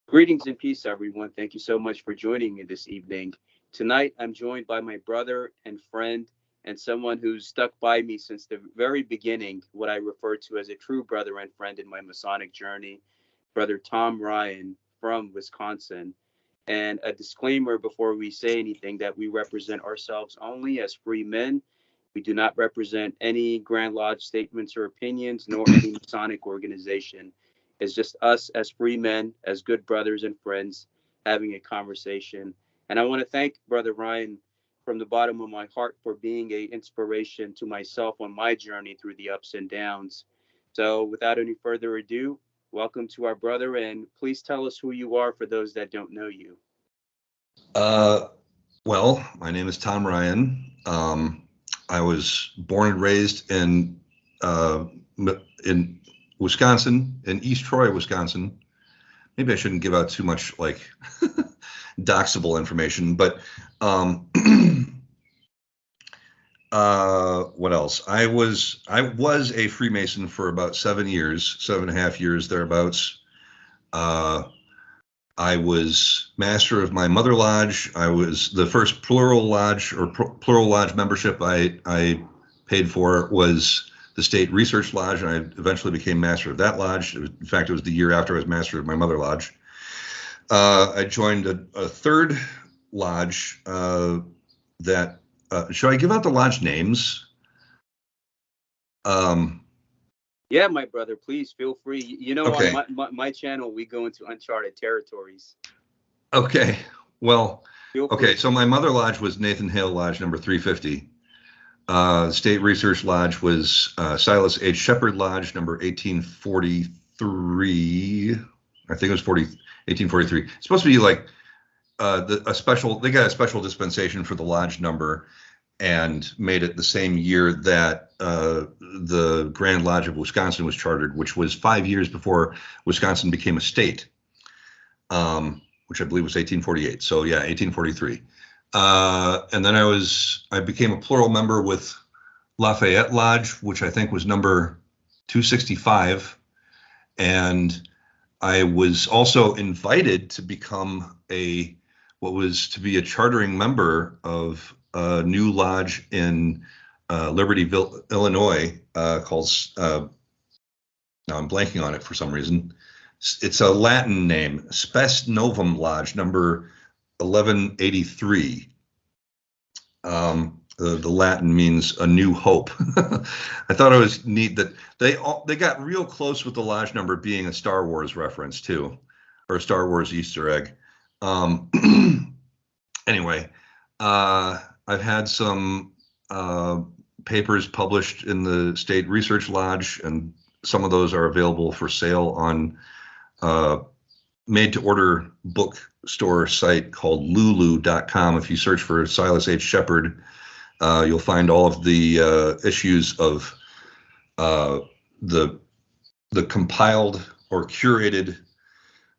Greetings and peace, everyone. Thank you so much for joining me this evening. Tonight, I'm joined by my brother and friend, and someone who's stuck by me since the very beginning, what I refer to as a true brother and friend in my Masonic journey, Brother Tom Ryan from Wisconsin. And a disclaimer before we say anything that we represent ourselves only as free men. We do not represent any Grand Lodge statements or opinions, nor any Masonic organization. It's just us as free men, as good brothers and friends, having a conversation. And I want to thank Brother Ryan from the bottom of my heart for being a inspiration to myself on my journey through the ups and downs. So without any further ado, welcome to our brother, and please tell us who you are for those that don't know you. Uh, well, my name is Tom Ryan. I was born and raised in Wisconsin, in East Troy, Wisconsin. Maybe I shouldn't give out too much like doxable information, but what else? I was a Freemason for about 7 years, 7.5 years thereabouts. I was master of my mother lodge. I was the first plural lodge or plural lodge membership I paid for was the State Research Lodge, and I eventually became master of that lodge. In fact, it was the year after I was master of my mother lodge. I joined a third lodge that, should I give out the lodge names? Yeah, my brother, please feel free. Okay. On my channel, we go into uncharted territories. Okay. Well, Feel okay. free. So my mother lodge was Nathan Hale Lodge number 350. State Research Lodge was Silas H. Shepard Lodge number 1843. I think it was 1843. It's supposed to be like they got a special dispensation for the lodge number and made it the same year that the Grand Lodge of Wisconsin was chartered, which was 5 years before Wisconsin became a state, which I believe was 1848. So yeah, 1843. And then I became a plural member with Lafayette Lodge, which I think was number 265. And I was also invited to become what was to be a chartering member of a new lodge in Libertyville, Illinois, called, now I'm blanking on it for some reason. It's a Latin name, Spes Novum Lodge, number 1183. The Latin means a new hope. I thought it was neat that they got real close with the lodge number being a Star Wars reference too, or a Star Wars Easter egg. Anyway, I've had some papers published in the State Research Lodge, and some of those are available for sale on made-to-order bookstore site called lulu.com. If you search for Silas H. Shepard, you'll find all of the issues of the compiled or curated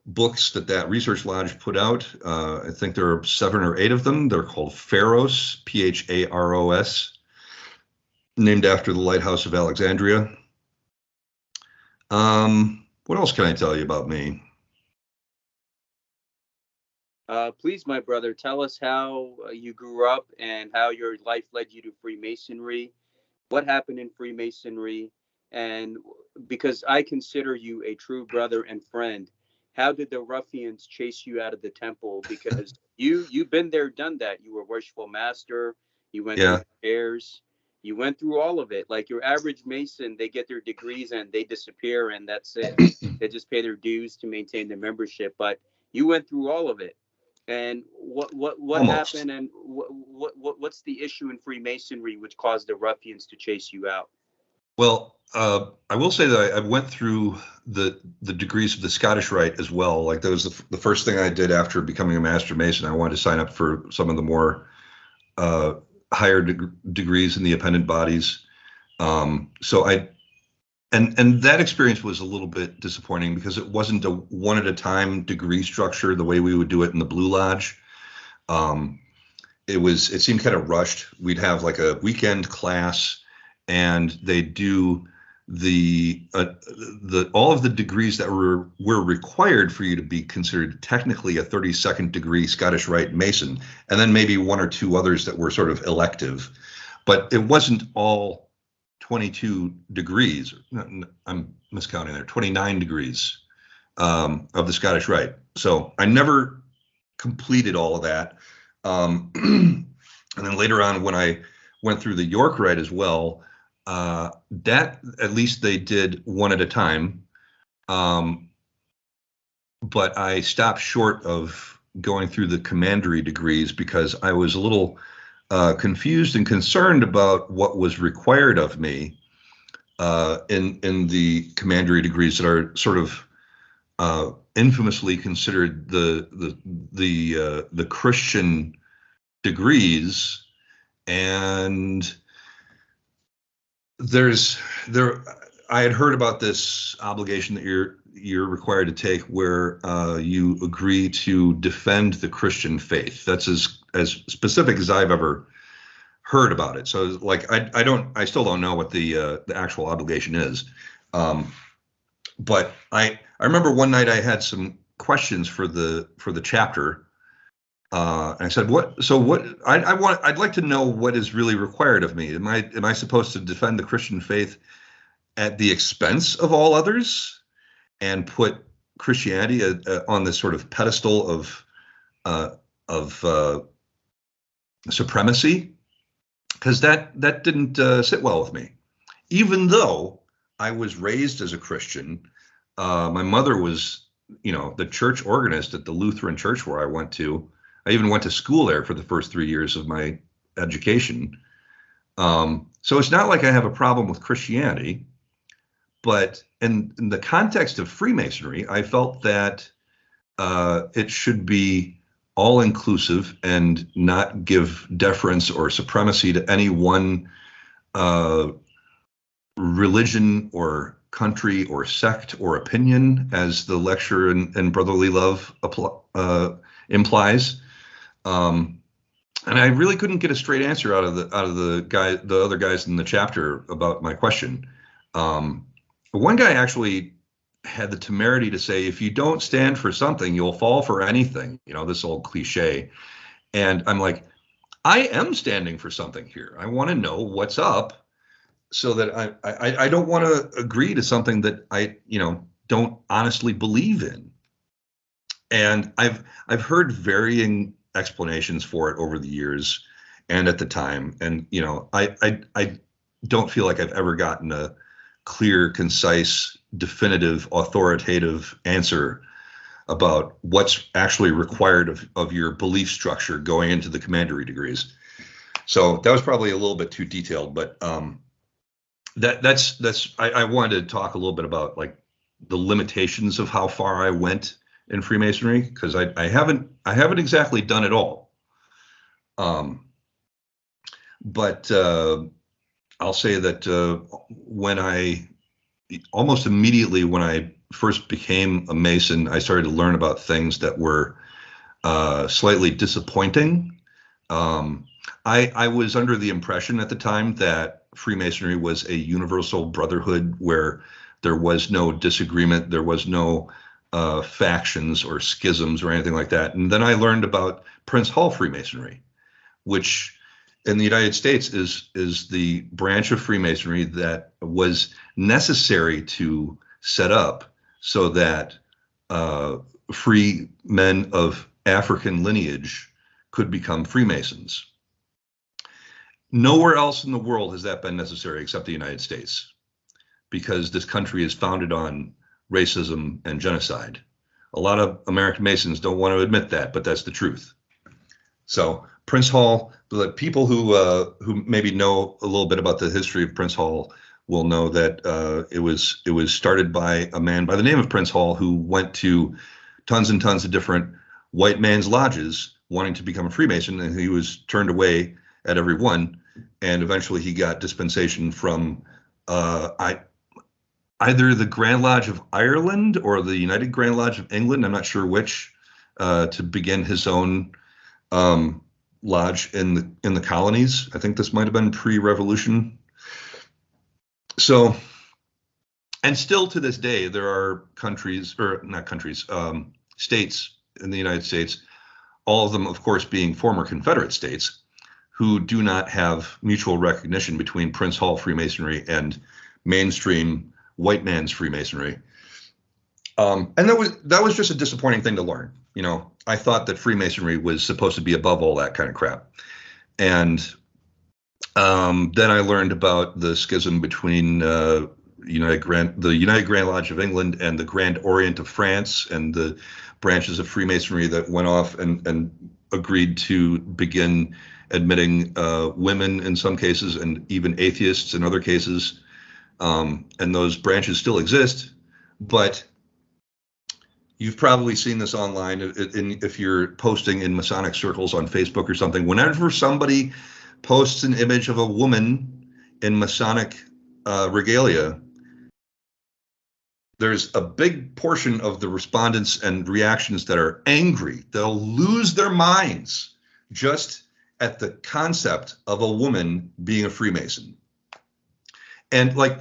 books that Research Lodge put out. I think there are 7 or 8 of them. They're called Pharos, Pharos, named after the Lighthouse of Alexandria. What else can I tell you about me? Please, my brother, tell us how you grew up and how your life led you to Freemasonry. What happened in Freemasonry? And because I consider you a true brother and friend, how did the ruffians chase you out of the temple? Because you've been there, done that. You were worshipful master. You went through prayers. You went through all of it. Like your average Mason, they get their degrees and they disappear, and that's it. They just pay their dues to maintain their membership. But you went through all of it. And what happened, and what's the issue in Freemasonry which caused the ruffians to chase you out? Well, I will say that I went through the degrees of the Scottish Rite as well. Like that was the first thing I did after becoming a Master Mason. I wanted to sign up for some of the more higher degrees in the appendant bodies. So and that experience was a little bit disappointing because it wasn't a one at a time degree structure the way we would do it in the Blue Lodge. It seemed kind of rushed. We'd have like a weekend class, and they do all of the degrees that were required for you to be considered technically a 32nd degree Scottish Rite Mason, and then maybe one or two others that were sort of elective, but it wasn't all 22 degrees. I'm miscounting there. 29 degrees of the Scottish Rite. So I never completed all of that. And then later on, when I went through the York Rite as well, that at least they did one at a time. But I stopped short of going through the commandery degrees because I was a little confused and concerned about what was required of me in the commandery degrees that are sort of infamously considered the Christian degrees. And I had heard about this obligation that you're required to take where you agree to defend the Christian faith. That's as specific as I've ever heard about it. So like I still don't know what the actual obligation is. But I remember one night I had some questions for the chapter. And I said, I'd like to know what is really required of me. Am I supposed to defend the Christian faith at the expense of all others and put Christianity on this sort of pedestal of supremacy? Because that didn't sit well with me. Even though I was raised as a Christian, my mother was, the church organist at the Lutheran church where I went to. I even went to school there for the first 3 years of my education. So it's not like I have a problem with Christianity, but in the context of Freemasonry, I felt that it should be all inclusive and not give deference or supremacy to any one religion or country or sect or opinion, as the lecture in Brotherly Love implies. And I really couldn't get a straight answer out of the other guys in the chapter about my question. One guy actually had the temerity to say, if you don't stand for something, you'll fall for anything, this old cliche. And I'm like, I am standing for something here. I want to know what's up so that I don't want to agree to something that I, don't honestly believe in. And I've heard varying explanations for it over the years and at the time. And, I don't feel like I've ever gotten a clear, concise, definitive, authoritative answer about what's actually required of your belief structure going into the commandery degrees. So that was probably a little bit too detailed, but I wanted to talk a little bit about like the limitations of how far I went in Freemasonry, because I haven't exactly done it all. But I'll say that almost immediately when I first became a Mason, I started to learn about things that were slightly disappointing. I was under the impression at the time that Freemasonry was a universal brotherhood where there was no disagreement, there was no factions or schisms or anything like that. And then I learned about Prince Hall Freemasonry, which in the United States is the branch of Freemasonry that was necessary to set up so that free men of African lineage could become Freemasons. Nowhere else in the world has that been necessary except the United States, because this country is founded on racism and genocide. A lot of American Masons don't want to admit that, but that's the truth. So Prince Hall, the people who maybe know a little bit about the history of Prince Hall will know that it was started by a man by the name of Prince Hall, who went to tons and tons of different white man's lodges wanting to become a Freemason, and he was turned away at every one. And eventually he got dispensation from either the Grand Lodge of Ireland or the United Grand Lodge of England, I'm not sure which, to begin his own lodge in the colonies. I think this might have been pre-revolution. So And still to this day, there are countries, or not countries, states in the United States, all of them, of course, being former Confederate states, who do not have mutual recognition between Prince Hall Freemasonry and mainstream white man's Freemasonry. And that was just a disappointing thing to learn. You know, I thought that Freemasonry was supposed to be above all that kind of crap. And then I learned about the schism between the United Grand Lodge of England and the Grand Orient of France, and the branches of Freemasonry that went off and agreed to begin admitting women in some cases, and even atheists in other cases. And those branches still exist, but you've probably seen this online if you're posting in Masonic circles on Facebook or something. Whenever somebody posts an image of a woman in Masonic regalia, there's a big portion of the respondents and reactions that are angry. They'll lose their minds just at the concept of a woman being a Freemason. And like,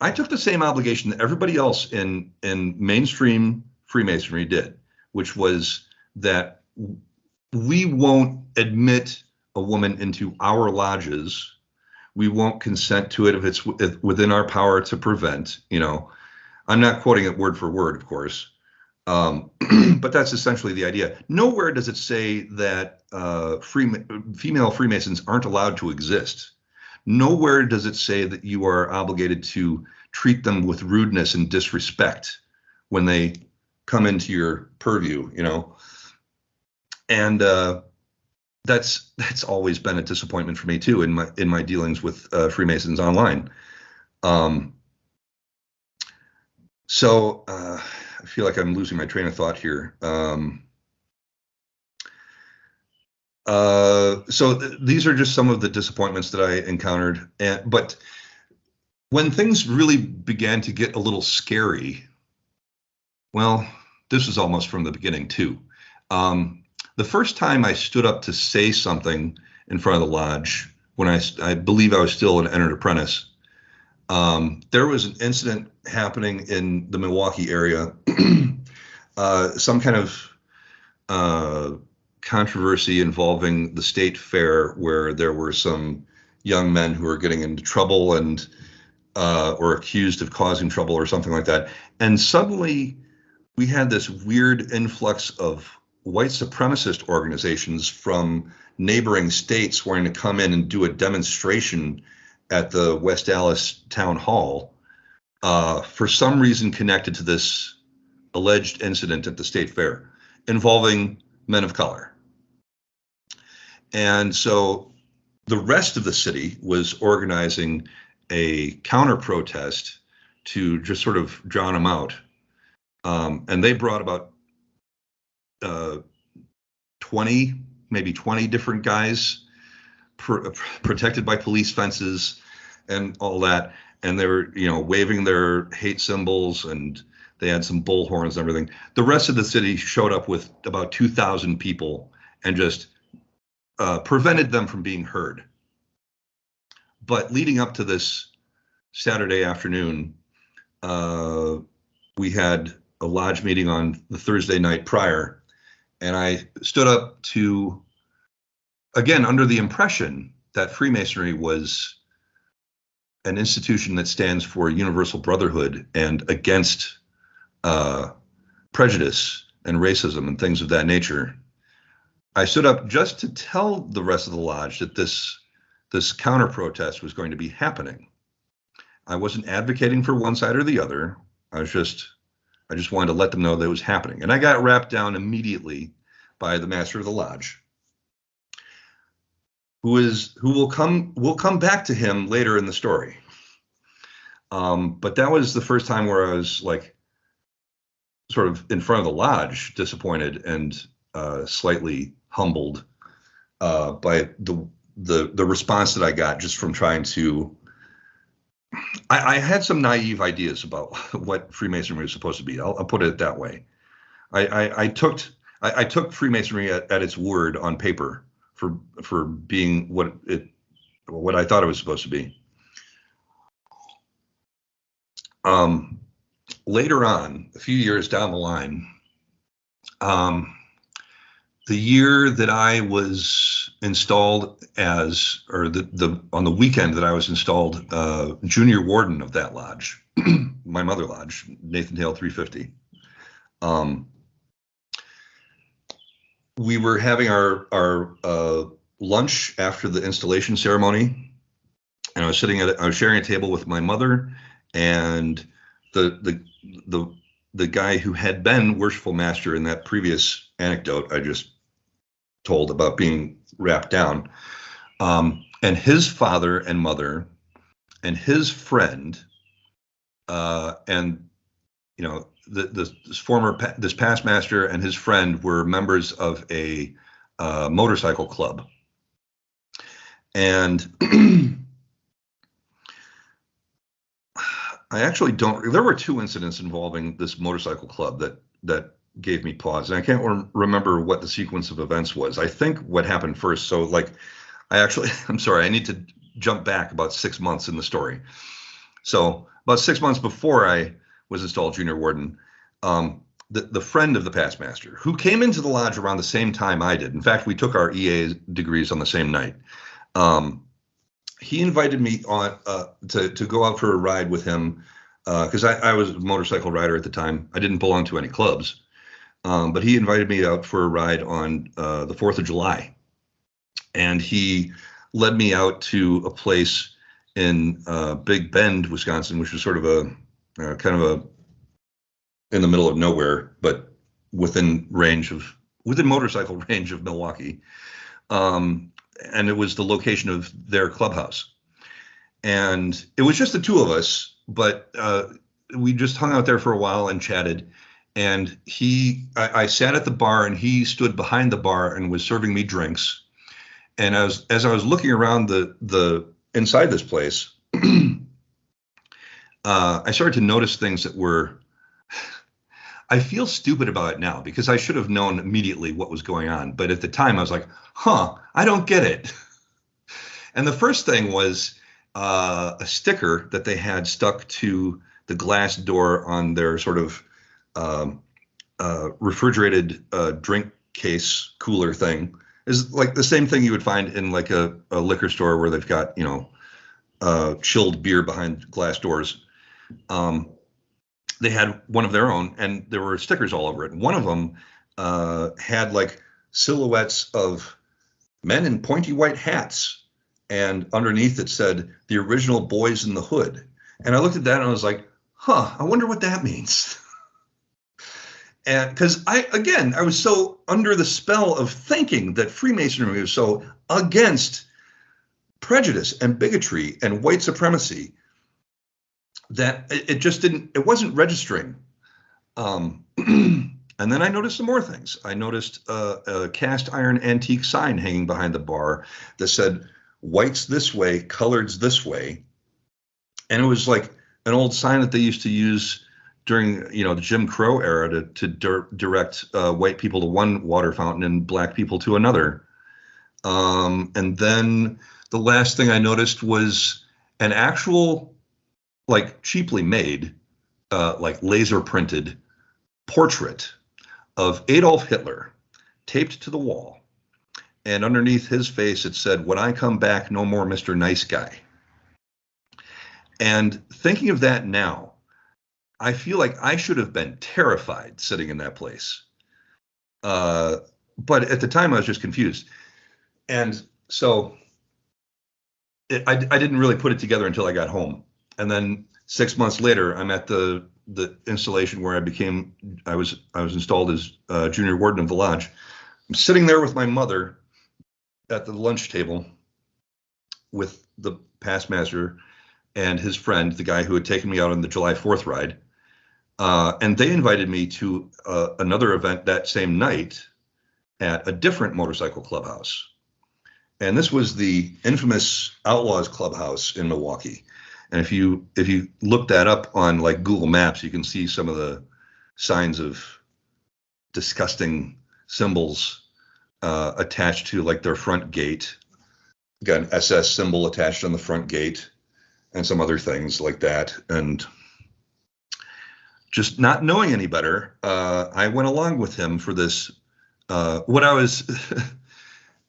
I took the same obligation that everybody else in mainstream Freemasonry did, which was that we won't admit a woman into our lodges. We won't consent to it if it's within our power to prevent. You know, I'm not quoting it word for word, of course, but that's essentially the idea. Nowhere does it say that female Freemasons aren't allowed to exist. Nowhere does it say that you are obligated to treat them with rudeness and disrespect when they come into your purview, you know. And that's always been a disappointment for me too in my dealings with Freemasons online. So I feel like I'm losing my train of thought here. So these are just some of the disappointments that I encountered. But when things really began to get a little scary, well, this was almost from the beginning too. The first time I stood up to say something in front of the lodge, when I believe I was still an entered apprentice, there was an incident happening in the Milwaukee area, some kind of controversy involving the state fair, where there were some young men who were getting into trouble and or accused of causing trouble or something like that. And suddenly we had this weird influx of white supremacist organizations from neighboring states wanting to come in and do a demonstration at the West Dallas Town Hall for some reason connected to this alleged incident at the state fair involving men of color. And so the rest of the city was organizing a counter protest to just sort of drown them out. And they brought about 20 different guys protected by police fences and all that. And they were, you know, waving their hate symbols, and they had some bullhorns and everything. The rest of the city showed up with about 2,000 people and just prevented them from being heard. But leading up to this Saturday afternoon, we had a lodge meeting on the Thursday night prior, and I stood up to, again, under the impression that Freemasonry was an institution that stands for universal brotherhood and against prejudice and racism and things of that nature. I stood up just to tell the rest of the lodge that this counter protest was going to be happening. I wasn't advocating for one side or the other. I just wanted to let them know that it was happening. And I got wrapped down immediately by the master of the lodge, we'll come back to him later in the story. But that was the first time where I was like sort of in front of the lodge, disappointed and slightly humbled by the response that I got just from trying to. I had some naive ideas about what Freemasonry was supposed to be. I'll put it that way. I took Freemasonry at its word on paper for being what I thought it was supposed to be. Later on, a few years down the line, the year that I was installed as, or on the weekend that I was installed junior warden of that lodge, my mother lodge, Nathan Hale 350. We were having our lunch after the installation ceremony, and I was sharing a table with my mother and the guy who had been worshipful master in that previous anecdote I just told about being wrapped down, and his father and mother and his friend, and this past master and his friend were members of a motorcycle club, and I actually don't. There were two incidents involving this motorcycle club that gave me pause, and I can't remember what the sequence of events was. I think what happened first. So, I'm sorry. I need to jump back about 6 months in the story. So, about 6 months before I was installed junior warden, the friend of the past master, who came into the lodge around the same time I did. In fact, we took our EA degrees on the same night. He invited me on to go out for a ride with him because I was a motorcycle rider at the time. I didn't belong to any clubs, but he invited me out for a ride on the 4th of July, and he led me out to a place in Big Bend, Wisconsin, which was sort of a in the middle of nowhere, but within motorcycle range of Milwaukee. And it was the location of their clubhouse. And it was just the two of us, but we just hung out there for a while and chatted. And I sat at the bar, and he stood behind the bar and was serving me drinks. And as I was looking around the inside this place, I started to notice things that were, I feel stupid about it now because I should have known immediately what was going on. But at the time I was like, I don't get it. And the first thing was a sticker that they had stuck to the glass door on their sort of refrigerated drink case cooler thing. Is like the same thing you would find in like a liquor store where they've got, chilled beer behind glass doors. They had one of their own, and there were stickers all over it. One of them had like silhouettes of men in pointy white hats, and underneath it said the original Boys in the Hood. And I looked at that and I was like, I wonder what that means. And because I was so under the spell of thinking that Freemasonry was so against prejudice and bigotry and white supremacy that it wasn't registering. And then I noticed some more things. I noticed a cast iron antique sign hanging behind the bar that said, whites this way, coloreds this way. And it was like an old sign that they used to use during, the Jim Crow era to direct white people to one water fountain and black people to another. And then the last thing I noticed was an actual, like cheaply made, like laser printed portrait of Adolf Hitler taped to the wall. And underneath his face, it said, "When I come back, no more Mr. Nice Guy." And thinking of that now, I feel like I should have been terrified sitting in that place. But at the time I was just confused. And so I didn't really put it together until I got home. And then 6 months later, I'm at the installation where I was installed as junior warden of the lodge. I'm sitting there with my mother at the lunch table with the past master and his friend, the guy who had taken me out on the July 4th ride. And they invited me to another event that same night at a different motorcycle clubhouse. And this was the infamous Outlaws Clubhouse in Milwaukee. And if you look that up on like Google Maps, you can see some of the signs of disgusting symbols attached to like their front gate. Got an SS symbol attached on the front gate and some other things like that. And just not knowing any better, I went along with him for this. What I was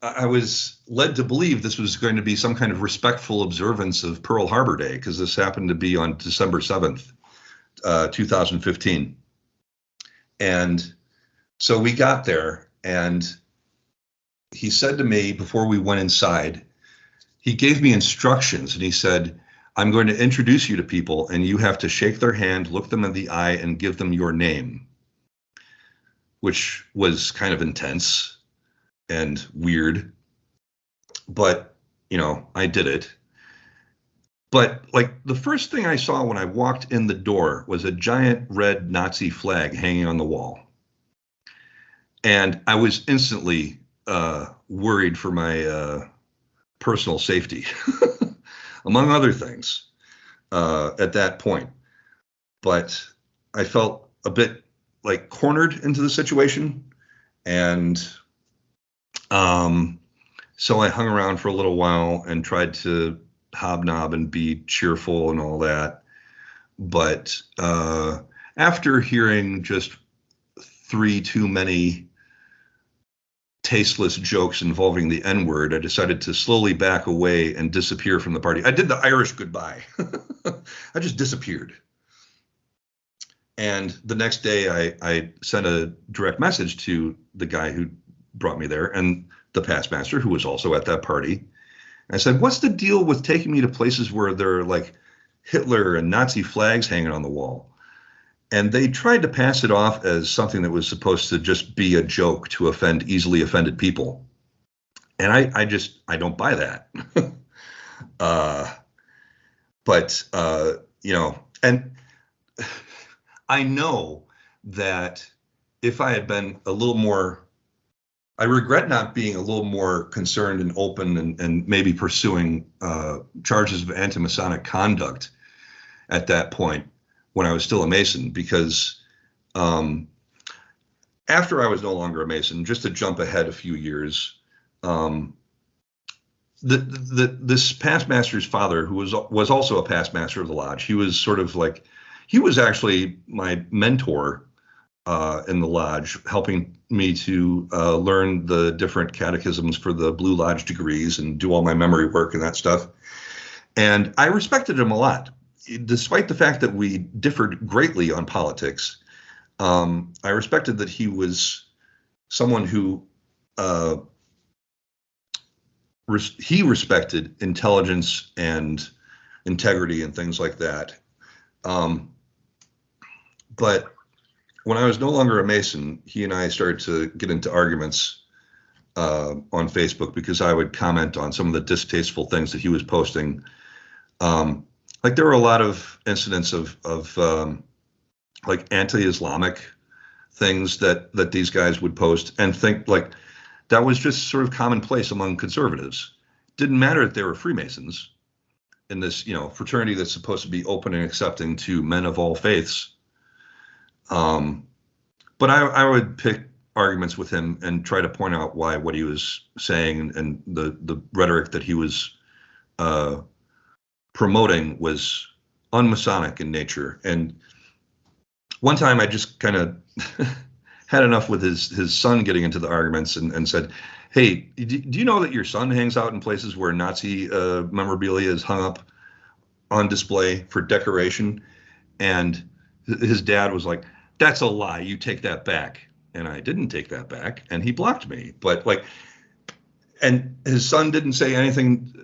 I was led to believe this was going to be some kind of respectful observance of Pearl Harbor Day, because this happened to be on December 7th, 2015. And so we got there, and he said to me before we went inside, he gave me instructions, and he said, I'm going to introduce you to people, and you have to shake their hand, look them in the eye, and give them your name, which was kind of intense and weird. But, I did it. But like the first thing I saw when I walked in the door was a giant red Nazi flag hanging on the wall. And I was instantly worried for my personal safety, among other things, at that point. But I felt a bit like cornered into the situation. And so I hung around for a little while and tried to hobnob and be cheerful and all that. But after hearing just 3 too many tasteless jokes involving the N-word, I decided to slowly back away and disappear from the party. I did the Irish goodbye. I just disappeared. And the next day I sent a direct message to the guy who brought me there and the past master, who was also at that party. I said, what's the deal with taking me to places where there are like Hitler and Nazi flags hanging on the wall? And they tried to pass it off as something that was supposed to just be a joke to offend easily offended people. And I don't buy that. And I know that if I had been a little more, I regret not being a little more concerned and open and maybe pursuing charges of anti-Masonic conduct at that point when I was still a Mason, because after I was no longer a Mason, just to jump ahead a few years, this past master's father, who was also a past master of the lodge, he was sort of like, he was actually my mentor in the lodge, helping me to learn the different catechisms for the Blue Lodge degrees and do all my memory work and that stuff. And I respected him a lot, despite the fact that we differed greatly on politics. I respected that he was someone who he respected intelligence and integrity and things like that. But when I was no longer a Mason, he and I started to get into arguments on Facebook because I would comment on some of the distasteful things that he was posting. Like there were a lot of incidents of like anti-Islamic things that these guys would post and think like that was just sort of commonplace among conservatives. Didn't matter that they were Freemasons in this, fraternity that's supposed to be open and accepting to men of all faiths. But I would pick arguments with him and try to point out why what he was saying and the rhetoric that he was promoting was un-Masonic in nature. And one time I just kind of had enough with his son getting into the arguments and said, hey, do you know that your son hangs out in places where Nazi memorabilia is hung up on display for decoration? And his dad was like, that's a lie. You take that back. And I didn't take that back. And he blocked me. But and his son didn't say anything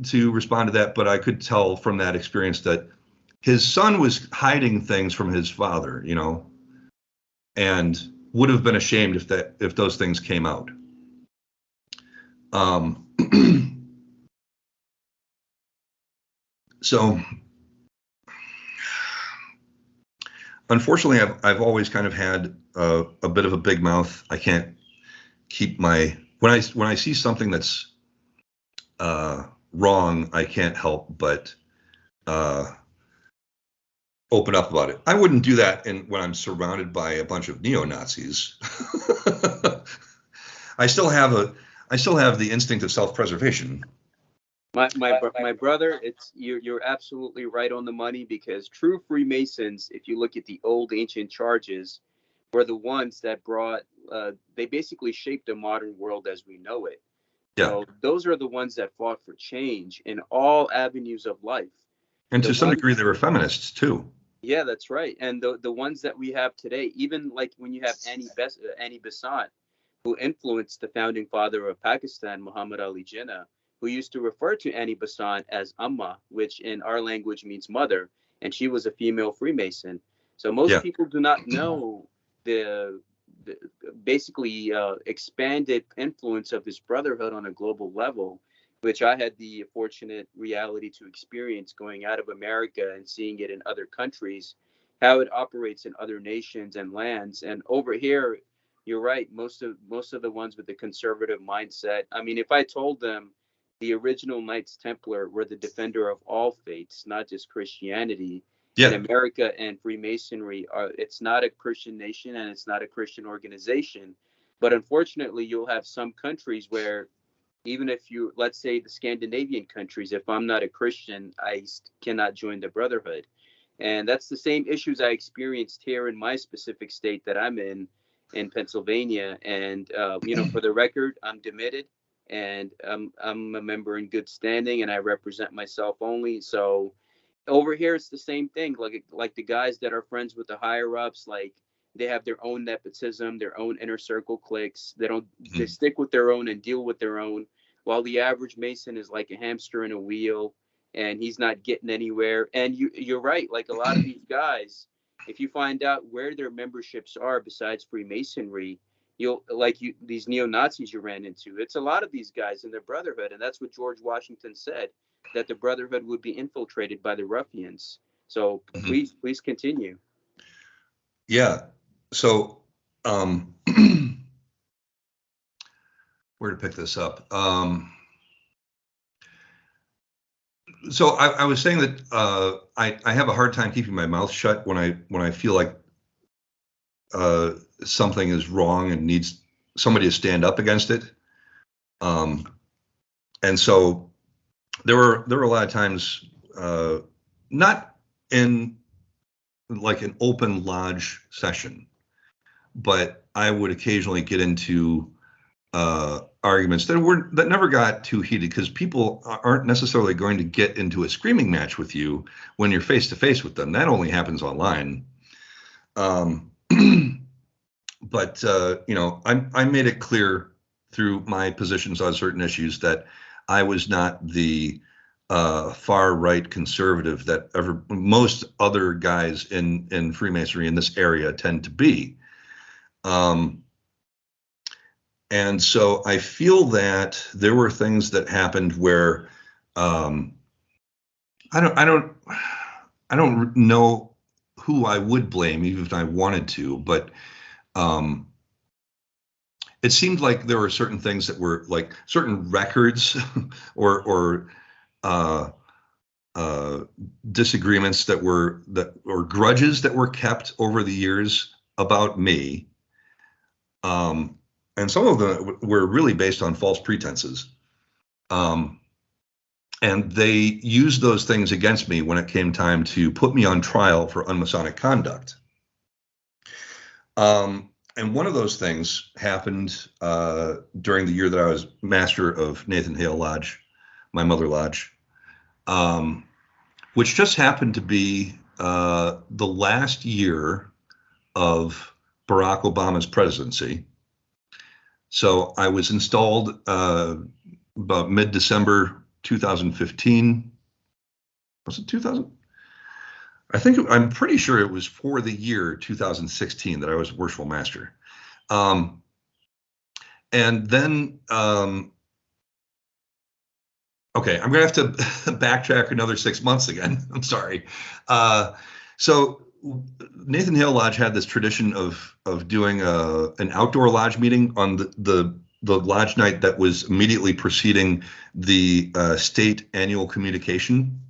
to respond to that. But I could tell from that experience that his son was hiding things from his father, and would have been ashamed if those things came out. So unfortunately, I've always kind of had a bit of a big mouth. I can't keep when I see something that's wrong, I can't help but open up about it. I wouldn't do that when I'm surrounded by a bunch of neo-Nazis. I still have the instinct of self-preservation, My brother, it's you're absolutely right on the money, because true Freemasons, if you look at the old ancient charges, were the ones that brought they basically shaped the modern world as we know it. Yeah. So those are the ones that fought for change in all avenues of life. And The to some ones, degree, they were feminists too. yeah, that's right. And the ones that we have today, even like when you have Annie Besant, who influenced the founding father of Pakistan, Muhammad Ali Jinnah, who used to refer to Annie Besant as Amma, which in our language means mother, and she was a female Freemason. So most Yeah. people do not know the, the basically expanded influence of this brotherhood on a global level, which I had the fortunate reality to experience going out of America and seeing it in other countries, how it operates in other nations and lands. And over here, you're right. Most of the ones with the conservative mindset. I mean, if I told them the original Knights Templar were the defender of all faiths, not just Christianity, and Yeah. America and Freemasonry are, it's not a Christian nation and it's not a Christian organization. But unfortunately, you'll have some countries where, even if you, let's say the Scandinavian countries, if I'm not a Christian, I cannot join the brotherhood. And that's the same issues I experienced here in my specific state that I'm in Pennsylvania. And, for the record, I'm demitted, and I'm a member in good standing, and I represent myself only. So over here, it's the same thing. Like the guys that are friends with the higher ups, like they have their own nepotism, their own inner circle cliques. They Mhm. stick with their own and deal with their own, while the average Mason is like a hamster in a wheel, and he's not getting anywhere. And you're right. Like a lot of these guys, if you find out where their memberships are besides Freemasonry, you'll like you these neo Nazis you ran into. It's a lot of these guys in the Brotherhood, and that's what George Washington said, that the Brotherhood would be infiltrated by the ruffians. So Mhm. please continue. Yeah. So, where to pick this up? So I was saying that I have a hard time keeping my mouth shut when I feel like something is wrong and needs somebody to stand up against it. Um, and so there were a lot of times, not in like an open lodge session, but I would occasionally get into arguments that never got too heated, because people aren't necessarily going to get into a screaming match with you when you're face to face with them. That only happens online. Um, but I made it clear through my positions on certain issues that I was not the far right conservative that most other guys in Freemasonry in this area tend to be. Um, and so I feel that there were things that happened where um, I don't know who I would blame, even if I wanted to, but um, it seemed like there were certain things that were like certain records or uh, uh, disagreements or grudges that were kept over the years about me. Um, and some of them were really based on false pretenses. Um, and they used those things against me when it came time to put me on trial for unmasonic conduct. And one of those things happened during the year that I was master of Nathan Hale Lodge, my mother lodge, which just happened to be the last year of Barack Obama's presidency. So I was installed about mid-December 2015. Was it 2000? I'm pretty sure it was for the year 2016 that I was worshipful master. And then, okay, I'm going to have to backtrack another 6 months again. I'm sorry. So Nathan Hale Lodge had this tradition of doing an outdoor lodge meeting on the lodge night that was immediately preceding the state annual communication.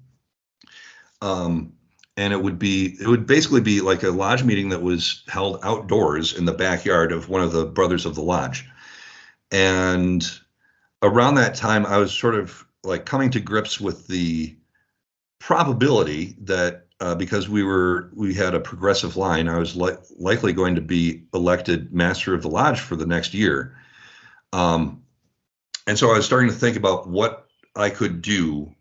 And it would basically be like a lodge meeting that was held outdoors in the backyard of one of the brothers of the lodge. And around that time, I was sort of like coming to grips with the probability that because we had a progressive line, I was likely going to be elected master of the lodge for the next year. And so I was starting to think about what I could do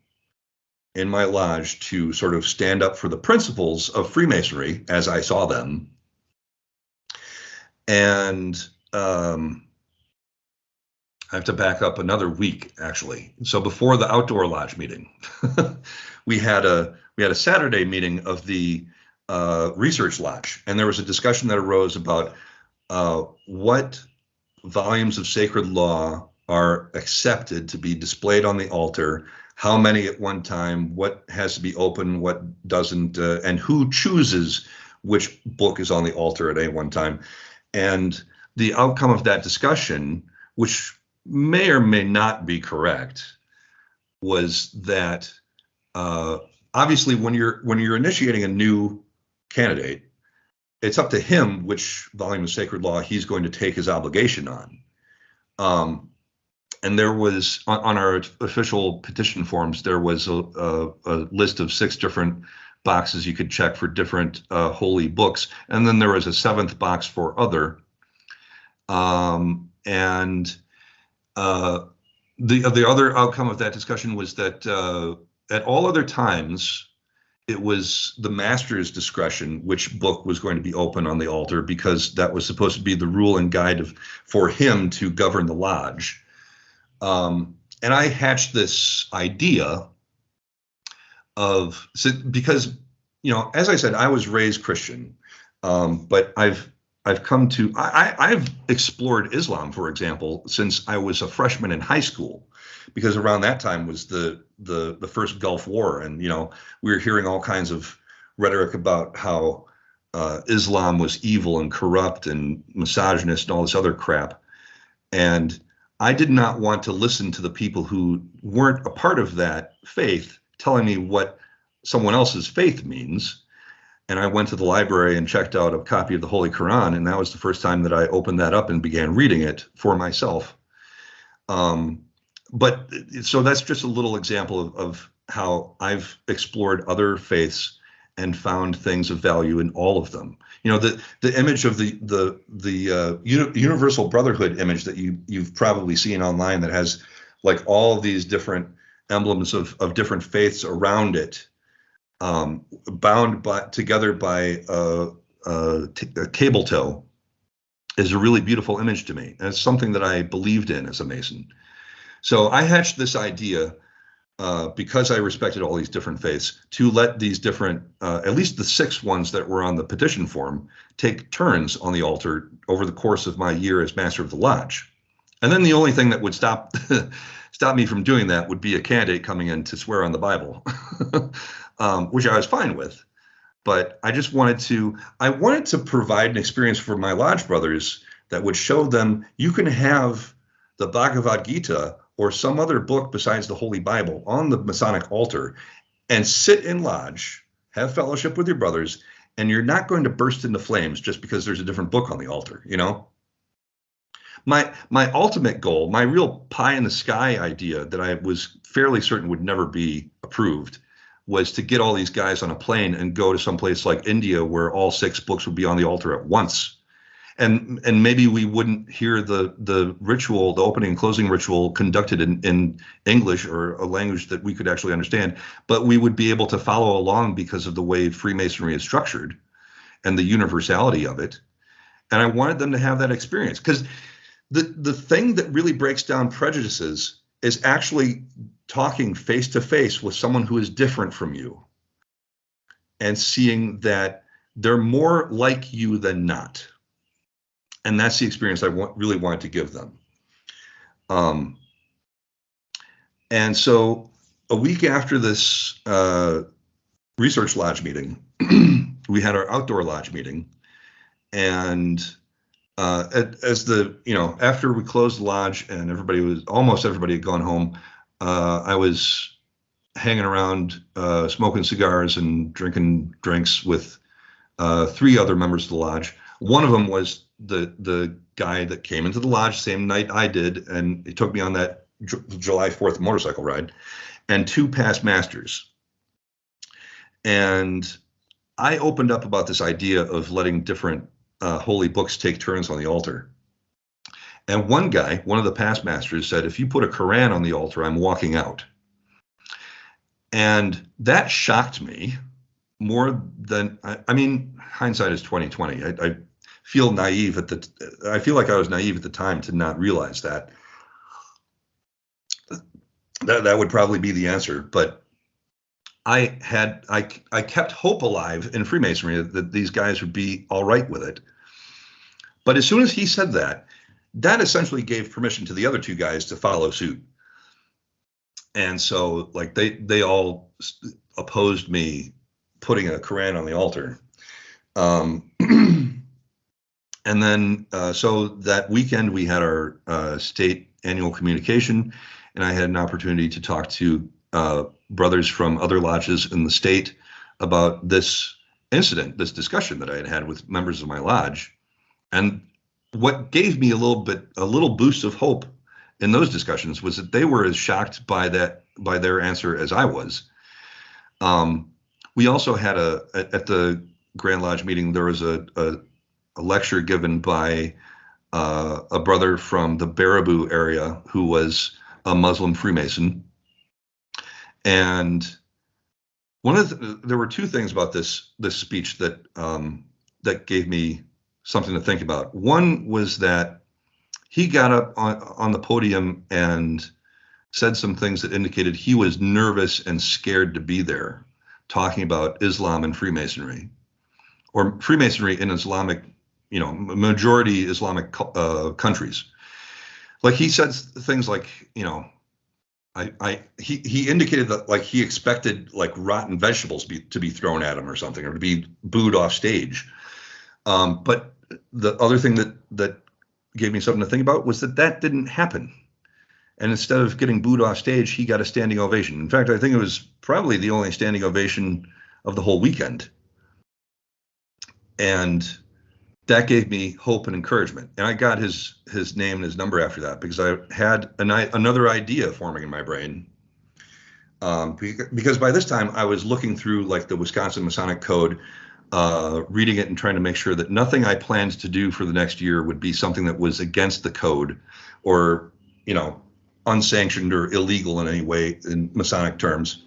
in my lodge to sort of stand up for the principles of Freemasonry as I saw them. And I have to back up another week, actually. So before the outdoor lodge meeting, we had a Saturday meeting of the research lodge, and there was a discussion that arose about what volumes of sacred law are accepted to be displayed on the altar, how many at one time, what has to be open, what doesn't, and who chooses which book is on the altar at any one time. And the outcome of that discussion, which may or may not be correct, was that obviously when you're initiating a new candidate, it's up to him which volume of sacred law he's going to take his obligation on. And there was on our official petition forms, there was a list of 6 different boxes you could check for different holy books, and then there was a 7th box for other. And the other outcome of that discussion was that at all other times, it was the master's discretion which book was going to be open on the altar, because that was supposed to be the rule and guide for him to govern the lodge. And I hatched this idea because, as I said, I was raised Christian, but I've explored Islam, for example, since I was a freshman in high school, because around that time was the first Gulf War, and we were hearing all kinds of rhetoric about how Islam was evil and corrupt and misogynist and all this other crap, and I did not want to listen to the people who weren't a part of that faith telling me what someone else's faith means. And I went to the library and checked out a copy of the Holy Quran, and that was the first time that I opened that up and began reading it for myself. But so that's just a little example of how I've explored other faiths and found things of value in all of them. The image of the universal brotherhood image that you've probably seen online, that has like all these different emblems of different faiths around it, bound together by a cable tow, is a really beautiful image to me. And it's something that I believed in as a Mason. So I hatched this idea, because I respected all these different faiths, to let these different, at least the 6 ones that were on the petition form, take turns on the altar over the course of my year as master of the lodge. And then the only thing that would stop me from doing that would be a candidate coming in to swear on the Bible, which I was fine with. But I just wanted to provide an experience for my lodge brothers that would show them you can have the Bhagavad Gita or some other book besides the Holy Bible on the Masonic altar and sit in lodge, have fellowship with your brothers, and you're not going to burst into flames just because there's a different book on the altar, My ultimate goal, my real pie in the sky idea that I was fairly certain would never be approved, was to get all these guys on a plane and go to some place like India where all 6 books would be on the altar at once. And maybe we wouldn't hear the ritual, the opening and closing ritual, conducted in English or a language that we could actually understand, but we would be able to follow along because of the way Freemasonry is structured and the universality of it. And I wanted them to have that experience, because the thing that really breaks down prejudices is actually talking face to face with someone who is different from you and seeing that they're more like you than not. And that's the experience I really wanted to give them. And so a week after this research lodge meeting, we had our outdoor lodge meeting. And after we closed the lodge and almost everybody had gone home, I was hanging around, smoking cigars and drinking drinks with 3 other members of the lodge. One of them was the guy that came into the lodge same night I did, and he took me on that July 4th motorcycle ride, and 2 past masters. And I opened up about this idea of letting different holy books take turns on the altar. And one guy, one of the past masters, said, if you put a Quran on the altar, I'm walking out. And that shocked me more than, I mean, hindsight is 2020. I feel naive I feel like I was naive at the time to not realize that. That would probably be the answer. But I kept hope alive in Freemasonry that these guys would be all right with it. But as soon as he said that, that essentially gave permission to the other 2 guys to follow suit. And so like they all opposed me putting a Quran on the altar. And then so that weekend we had our state annual communication, and I had an opportunity to talk to brothers from other lodges in the state about this incident, this discussion that I had had with members of my lodge. And what gave me a little boost of hope in those discussions was that they were as shocked by their answer as I was. We also had at the Grand Lodge meeting, there was a lecture given by a brother from the Baraboo area who was a Muslim Freemason. And there were 2 things about this speech that gave me something to think about. One was that he got up on the podium and said some things that indicated he was nervous and scared to be there, talking about Islam and Freemasonry, or Freemasonry in Islamic, majority Islamic countries. Like he said things like, he indicated that like he expected like rotten vegetables to be thrown at him or something, or to be booed off stage. But the other thing that gave me something to think about was that didn't happen. And instead of getting booed off stage, he got a standing ovation. In fact, I think it was probably the only standing ovation of the whole weekend. And that gave me hope and encouragement. And I got his name and his number after that because I had another idea forming in my brain. Because by this time I was looking through like the Wisconsin Masonic Code, reading it and trying to make sure that nothing I planned to do for the next year would be something that was against the code or, unsanctioned or illegal in any way in Masonic terms.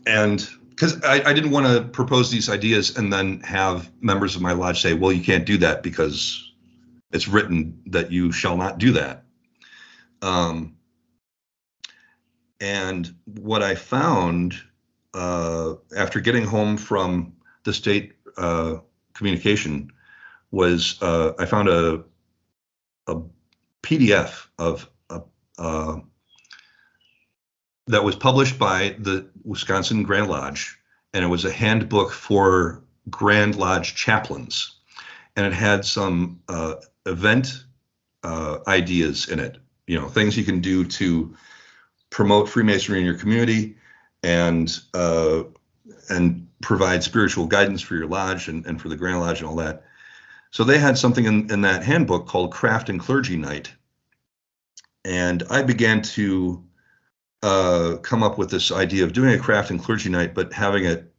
And because I didn't want to propose these ideas and then have members of my lodge say, well, you can't do that because it's written that you shall not do that. And what I found after getting home from the state communication was I found a PDF of that was published by the Wisconsin Grand Lodge, and it was a handbook for Grand Lodge chaplains, and it had some event ideas in it, things you can do to promote Freemasonry in your community and provide spiritual guidance for your lodge and for the Grand Lodge and all that. So they had something in that handbook called Craft and Clergy Night. And I began to come up with this idea of doing a Craft and Clergy Night, but having it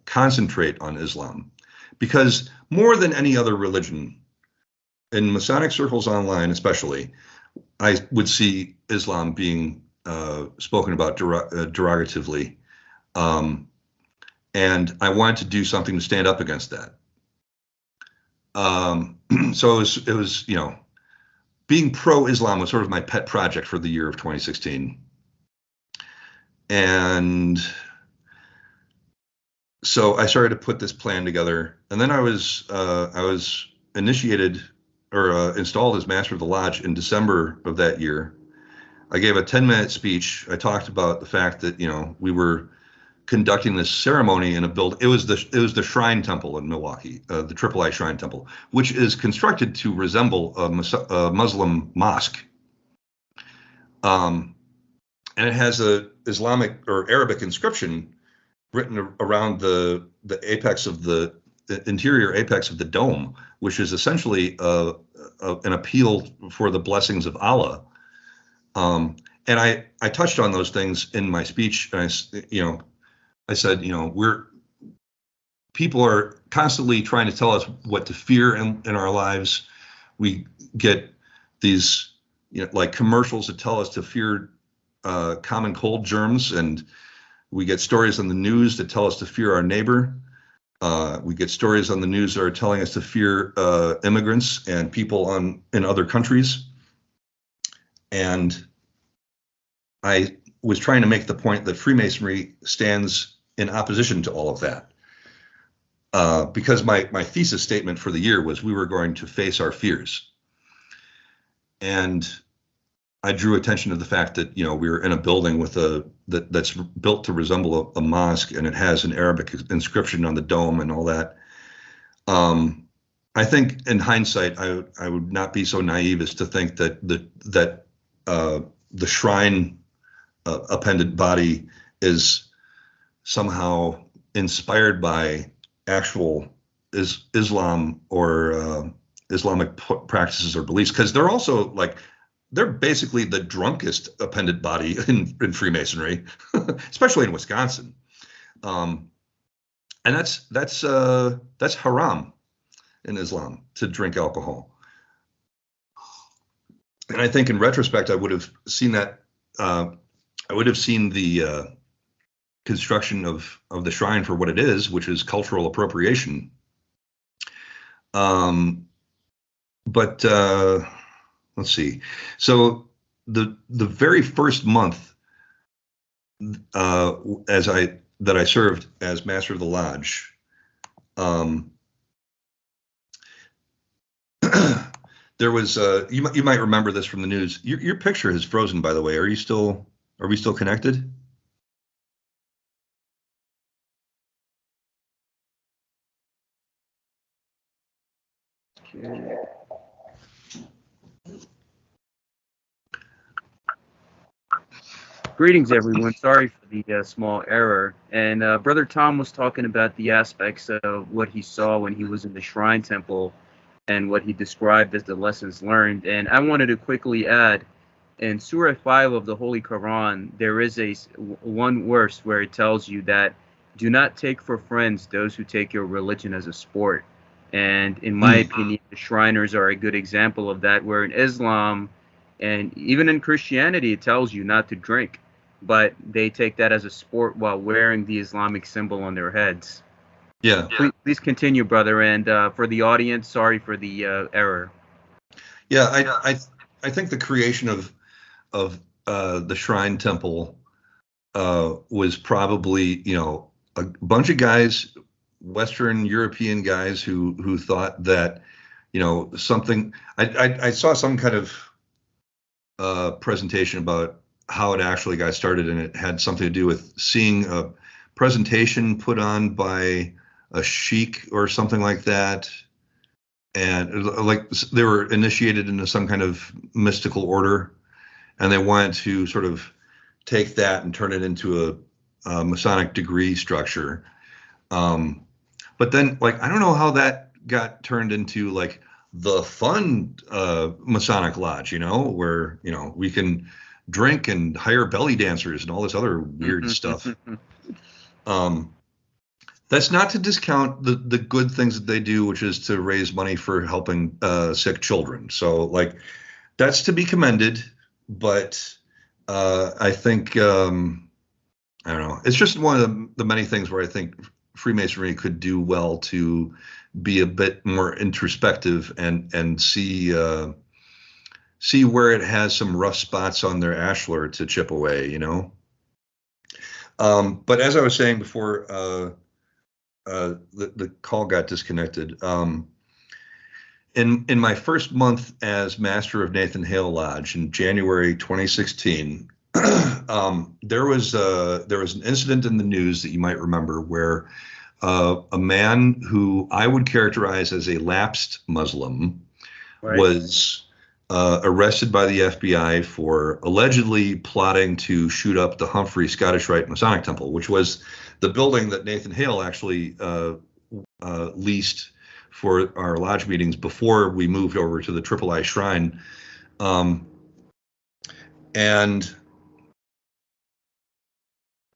concentrate on Islam. Because more than any other religion, in Masonic circles online especially, I would see Islam being spoken about derogatively. And I wanted to do something to stand up against that. So it was, being pro-Islam was sort of my pet project for the year of 2016. And so I started to put this plan together, and then I was initiated or installed as Master of the Lodge in December of that year. I gave a 10-minute speech. I talked about the fact that we were conducting this ceremony in a building. It was the Shrine Temple in Milwaukee, the III Shrine Temple, which is constructed to resemble a Muslim mosque. And it has a Islamic or Arabic inscription written around the apex of the interior apex of the dome, which is essentially an appeal for the blessings of Allah And I touched on those things in my speech. And I said, people are constantly trying to tell us what to fear in our lives. We get these, like commercials that tell us to fear common cold germs, and we get stories on the news that tell us to fear our neighbor. We get stories on the news that are telling us to fear immigrants and people in other countries. And I was trying to make the point that Freemasonry stands in opposition to all of that. Because my thesis statement for the year was we were going to face our fears. And I drew attention to the fact that, we were in a building that's built to resemble a mosque, and it has an Arabic inscription on the dome and all that. I think in hindsight, I would not be so naive as to think that the shrine appended body is somehow inspired by actual Islam or Islamic practices or beliefs, because they're also they're basically the drunkest appended body in Freemasonry, especially in Wisconsin. And that's haram in Islam, to drink alcohol. And I think in retrospect, I would have seen that. I would have seen the construction of the shrine for what it is, which is cultural appropriation. But let's see. So the very first month that I served as master of the lodge, there was you might remember this from the news. Your picture has frozen, by the way. Are we still connected? Okay. Greetings, everyone. Sorry for the small error. And Brother Tom was talking about the aspects of what he saw when he was in the Shrine Temple and what he described as the lessons learned. And I wanted to quickly add, in Surah 5 of the Holy Quran, there is one verse where it tells you that do not take for friends those who take your religion as a sport. And in my opinion, the Shriners are a good example of that, where in Islam and even in Christianity, it tells you not to drink, but they take that as a sport while wearing the Islamic symbol on their heads. Yeah. Please continue, brother. And for the audience, sorry for the error. Yeah, I think the creation of the Shrine Temple was probably, a bunch of guys, Western European guys who thought that, something. I saw some kind of presentation about how it actually got started, and it had something to do with seeing a presentation put on by a Sheikh or something like that, and they were initiated into some kind of mystical order, and they wanted to sort of take that and turn it into a Masonic degree structure. But then, I don't know how that got turned into the fun Masonic lodge, where we can drink and hire belly dancers and all this other weird stuff. That's not to discount the good things that they do, which is to raise money for helping sick children. So that's to be commended. But I think I don't know. It's just one of the many things where I think Freemasonry could do well to be a bit more introspective and see where it has some rough spots on their ashlar to chip away, But as I was saying before, the call got disconnected. In my first month as master of Nathan Hale Lodge in January 2016, there was an incident in the news that you might remember where a man who I would characterize as a lapsed Muslim was arrested by the FBI for allegedly plotting to shoot up the Humphrey Scottish Rite Masonic Temple, which was the building that Nathan Hale actually leased for our lodge meetings before we moved over to the Triple I Shrine. And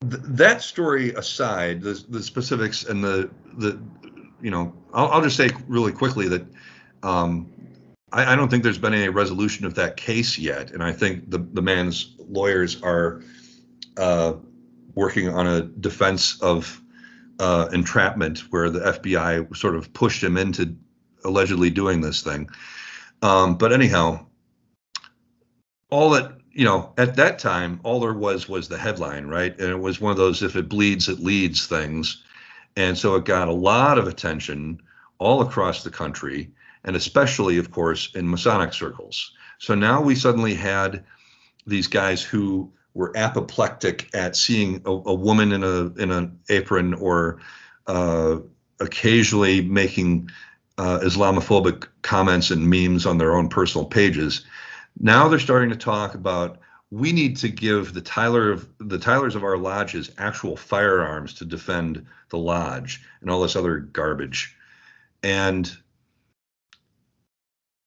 that story aside, the specifics and the I'll just say really quickly that I don't think there's been any resolution of that case yet, and I think the man's lawyers are working on a defense of entrapment, where the FBI sort of pushed him into allegedly doing this thing. But anyhow, all that, at that time, all there was the headline, right? And it was one of those "if it bleeds, it leads" things. And so it got a lot of attention all across the country, and especially, of course, in Masonic circles. So now we suddenly had these guys who were apoplectic at seeing a woman in an apron, or occasionally making Islamophobic comments and memes on their own personal pages. Now they're starting to talk about, we need to give the Tylers of our lodges actual firearms to defend the lodge, and all this other garbage. And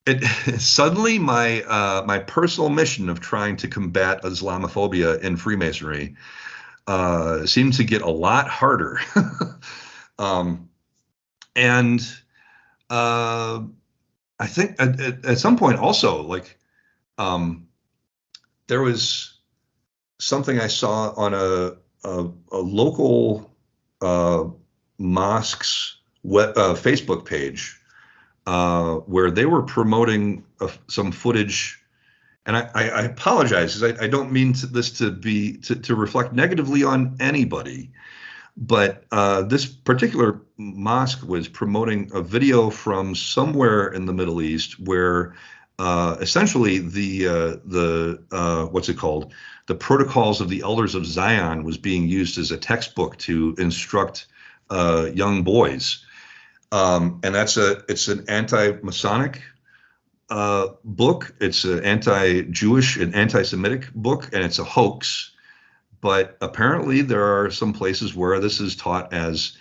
it suddenly, my personal mission of trying to combat Islamophobia in Freemasonry seemed to get a lot harder. And I think at some point also, like, there was something I saw on a local mosque's Facebook page, where they were promoting some footage. And I apologize, because I don't mean this to reflect negatively on anybody, but this particular mosque was promoting a video from somewhere in the Middle East, where essentially the what's it called? The Protocols of the Elders of Zion was being used as a textbook to instruct young boys. And it's an anti-Masonic book. It's an anti-Jewish and anti-Semitic book, and it's a hoax. But apparently there are some places where this is taught as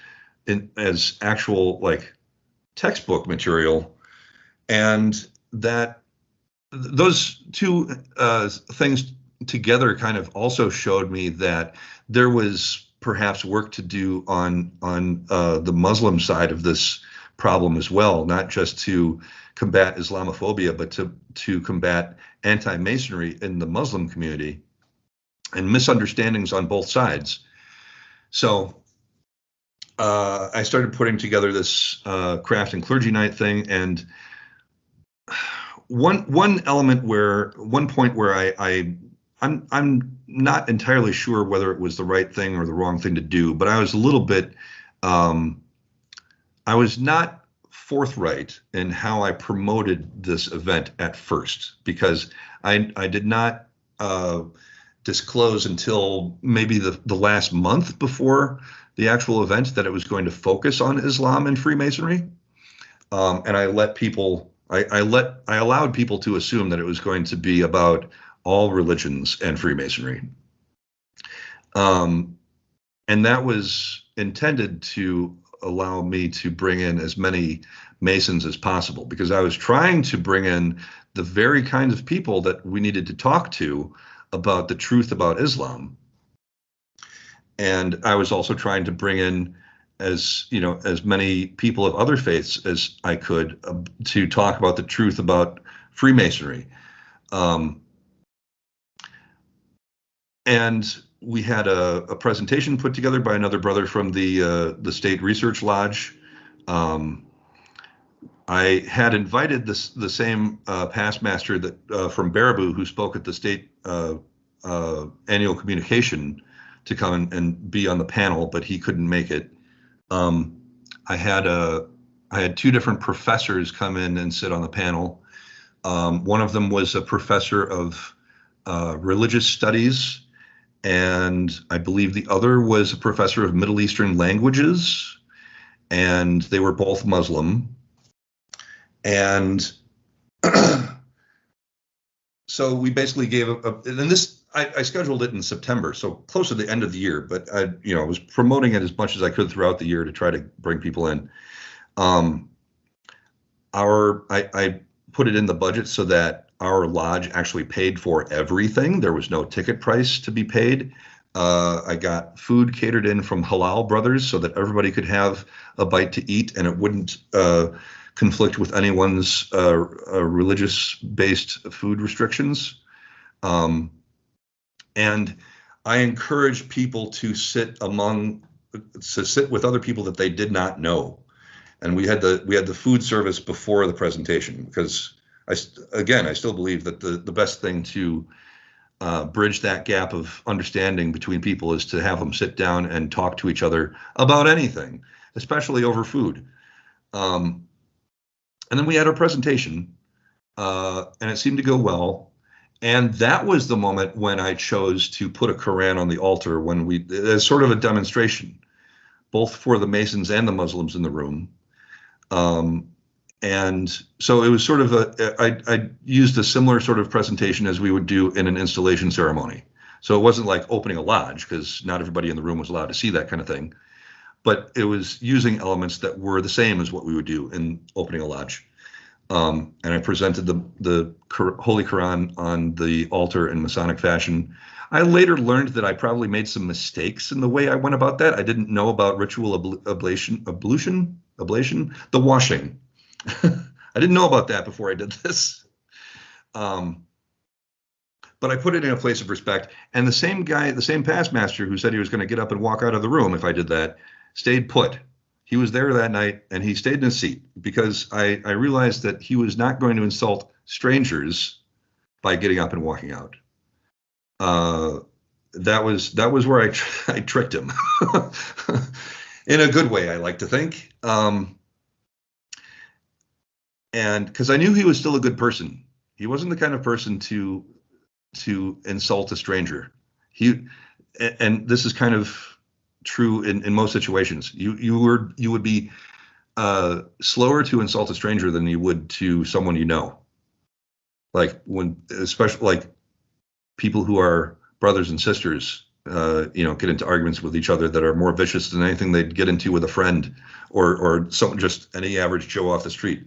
actual, like, textbook material, and that those two things together kind of also showed me that there was perhaps work to do on the Muslim side of this problem as well, not just to combat Islamophobia, but to combat anti-Masonry in the Muslim community, and misunderstandings on both sides. So I started putting together this craft and clergy night thing, and one point where I'm not entirely sure whether it was the right thing or the wrong thing to do, but I was a little bit I was not forthright in how I promoted this event at first, because I did not disclose until maybe the last month before the actual event that it was going to focus on Islam and Freemasonry, and I allowed people to assume that it was going to be about all religions and Freemasonry, and that was intended to allow me to bring in as many Masons as possible, because I was trying to bring in the very kinds of people that we needed to talk to about the truth about Islam. And I was also trying to bring in as many people of other faiths as I could to talk about the truth about Freemasonry. And we had a presentation put together by another brother from the State Research Lodge. I had invited the same past master that from Baraboo, who spoke at the state annual communication, to come and be on the panel, but he couldn't make it. I had two different professors come in and sit on the panel. One of them was a professor of religious studies, and I believe the other was a professor of Middle Eastern languages, and they were both Muslim. And so we basically gave and this, I scheduled it in September, so close to the end of the year, but I was promoting it as much as I could throughout the year to try to bring people in. I put it in the budget so that our lodge actually paid for everything. There was no ticket price to be paid. I got food catered in from Halal Brothers so that everybody could have a bite to eat and it wouldn't conflict with anyone's religious-based food restrictions. And I encourage people to sit with other people that they did not know. And we had the food service before the presentation because I still believe that the best thing to bridge that gap of understanding between people is to have them sit down and talk to each other about anything, especially over food. And then we had our presentation, and it seemed to go well. And that was the moment when I chose to put a Quran on the altar as sort of a demonstration, both for the Masons and the Muslims in the room. And so it was sort of I used a similar sort of presentation as we would do in an installation ceremony. So it wasn't like opening a lodge because not everybody in the room was allowed to see that kind of thing. But it was using elements that were the same as what we would do in opening a lodge. And I presented the Holy Quran on the altar in Masonic fashion. I later learned that I probably made some mistakes in the way I went about that. I didn't know about ritual ablution, the washing. I didn't know about that before I did this. But I put it in a place of respect. And the same guy, the same past master who said he was going to get up and walk out of the room if I did that, stayed put. He was there that night and he stayed in his seat because I realized that he was not going to insult strangers by getting up and walking out. That was where I tricked him in a good way, I like to think. And because I knew he was still a good person. He wasn't the kind of person to insult a stranger. And this is kind of true in most situations. You would be slower to insult a stranger than you would to someone you know. Like especially like people who are brothers and sisters, get into arguments with each other that are more vicious than anything they'd get into with a friend or someone, just any average Joe off the street.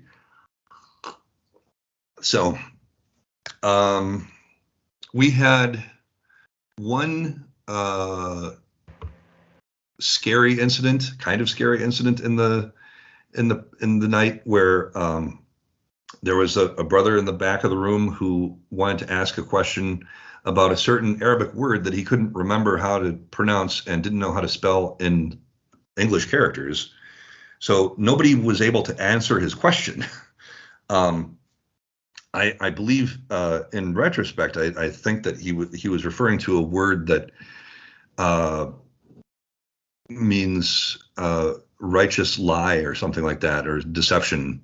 So we had one kind of scary incident in the night where there was a brother in the back of the room who wanted to ask a question about a certain Arabic word that he couldn't remember how to pronounce and didn't know how to spell in English characters. So nobody was able to answer his question. I believe, in retrospect, I think that he was referring to a word that means righteous lie or something like that, or deception.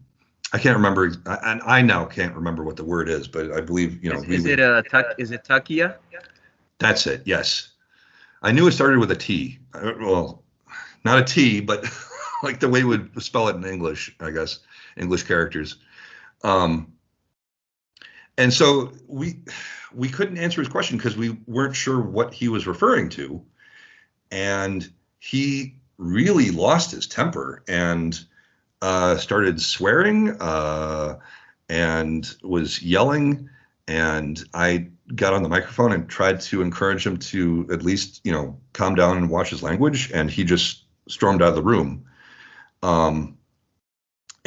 I can't remember, and I now can't remember what the word is, but I believe, Is it takia? That's it. Yes, I knew it started with a T. Well, not a T, but like the way we would spell it in English, I guess, English characters. And so we couldn't answer his question because we weren't sure what he was referring to. And he really lost his temper and started swearing and was yelling. And I got on the microphone and tried to encourage him to at least, calm down and watch his language. And he just stormed out of the room.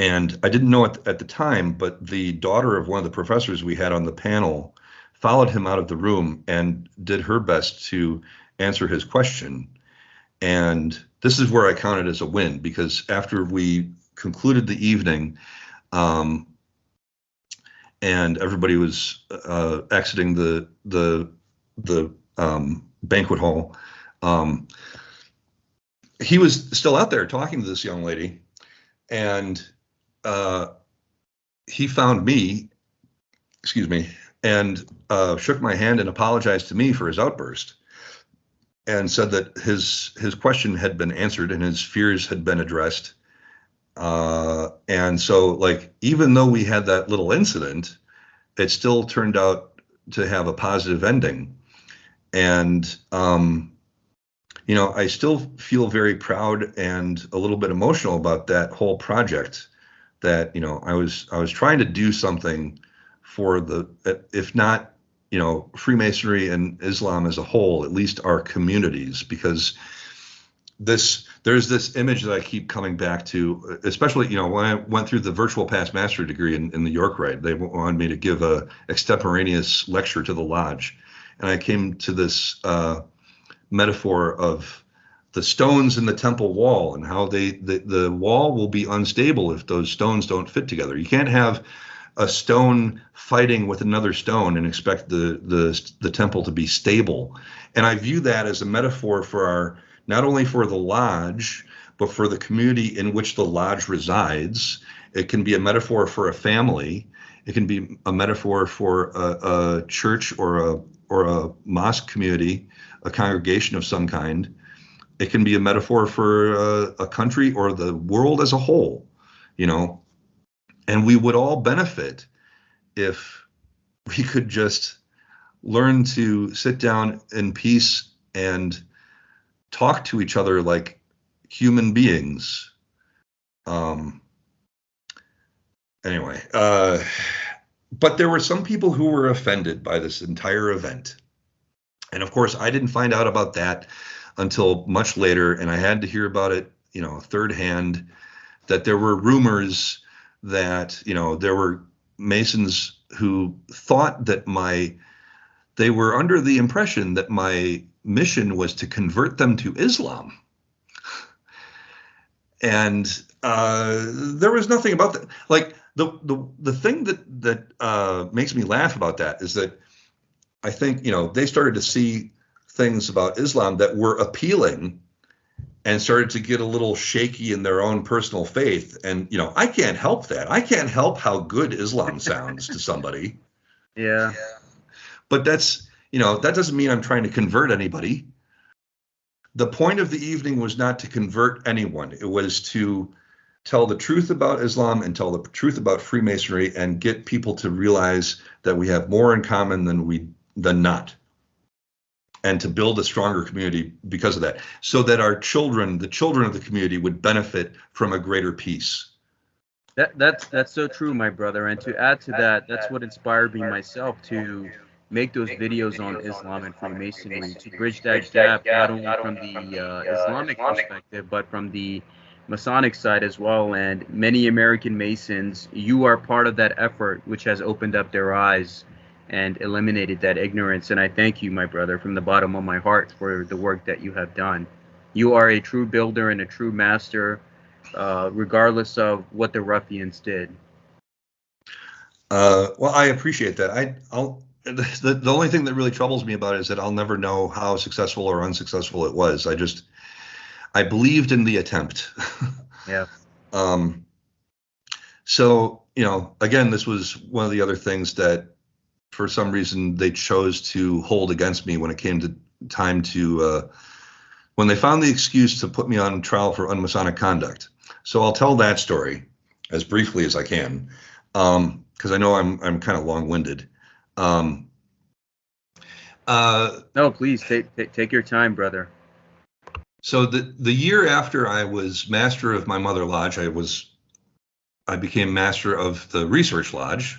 And I didn't know it at the time, but the daughter of one of the professors we had on the panel followed him out of the room and did her best to answer his question. And this is where I count it as a win, because after we concluded the evening, and everybody was exiting the banquet hall, he was still out there talking to this young lady, and he found me, and shook my hand and apologized to me for his outburst, and said that his question had been answered and his fears had been addressed. And so, even though we had that little incident, it still turned out to have a positive ending. And, I still feel very proud and a little bit emotional about that whole project. that, I was trying to do something for if not, Freemasonry and Islam as a whole, at least our communities, because there's this image that I keep coming back to, especially, when I went through the virtual past master degree in the York Rite. They wanted me to give a extemporaneous lecture to the lodge. And I came to this metaphor of the stones in the temple wall and how the wall will be unstable if those stones don't fit together. You can't have a stone fighting with another stone and expect the temple to be stable. And I view that as a metaphor for not only for the lodge, but for the community in which the lodge resides. It can be a metaphor for a family. It can be a metaphor for a church or a mosque community, a congregation of some kind. It can be a metaphor for a country or the world as a whole, and we would all benefit if we could just learn to sit down in peace and talk to each other like human beings. Anyway, but there were some people who were offended by this entire event. And of course, I didn't find out about that until much later, and I had to hear about it, third hand, that there were rumors that, there were Masons who thought that they were under the impression that my mission was to convert them to Islam. And there was nothing about that. Like the thing that makes me laugh about that is that I think, they started to see things about Islam that were appealing and started to get a little shaky in their own personal faith. And, I can't help that. I can't help how good Islam sounds to somebody. Yeah. But that's, that doesn't mean I'm trying to convert anybody. The point of the evening was not to convert anyone. It was to tell the truth about Islam and tell the truth about Freemasonry and get people to realize that we have more in common than not. And to build a stronger community because of that, so that our children, the children of the community, would benefit from a greater peace. That's so true, my brother. And to add to that, that's what inspired me myself to make those videos on Islam and Freemasonry, to bridge that gap, not only from the Islamic perspective, but from the Masonic side as well. And many American Masons, you are part of that effort, which has opened up their eyes and eliminated that ignorance. And I thank you, my brother, from the bottom of my heart for the work that you have done. You are a true builder and a true master, regardless of what the ruffians did. Well, I appreciate that. The only thing that really troubles me about it is that I'll never know how successful or unsuccessful it was. I believed in the attempt. Yeah. So, again, this was one of the other things that for some reason they chose to hold against me when it came to time to, when they found the excuse to put me on trial for unmasonic conduct. So I'll tell that story as briefly as I can, because I know I'm kind of long-winded. No, please take your time, brother. So the year after I was master of my mother lodge, I became master of the research lodge.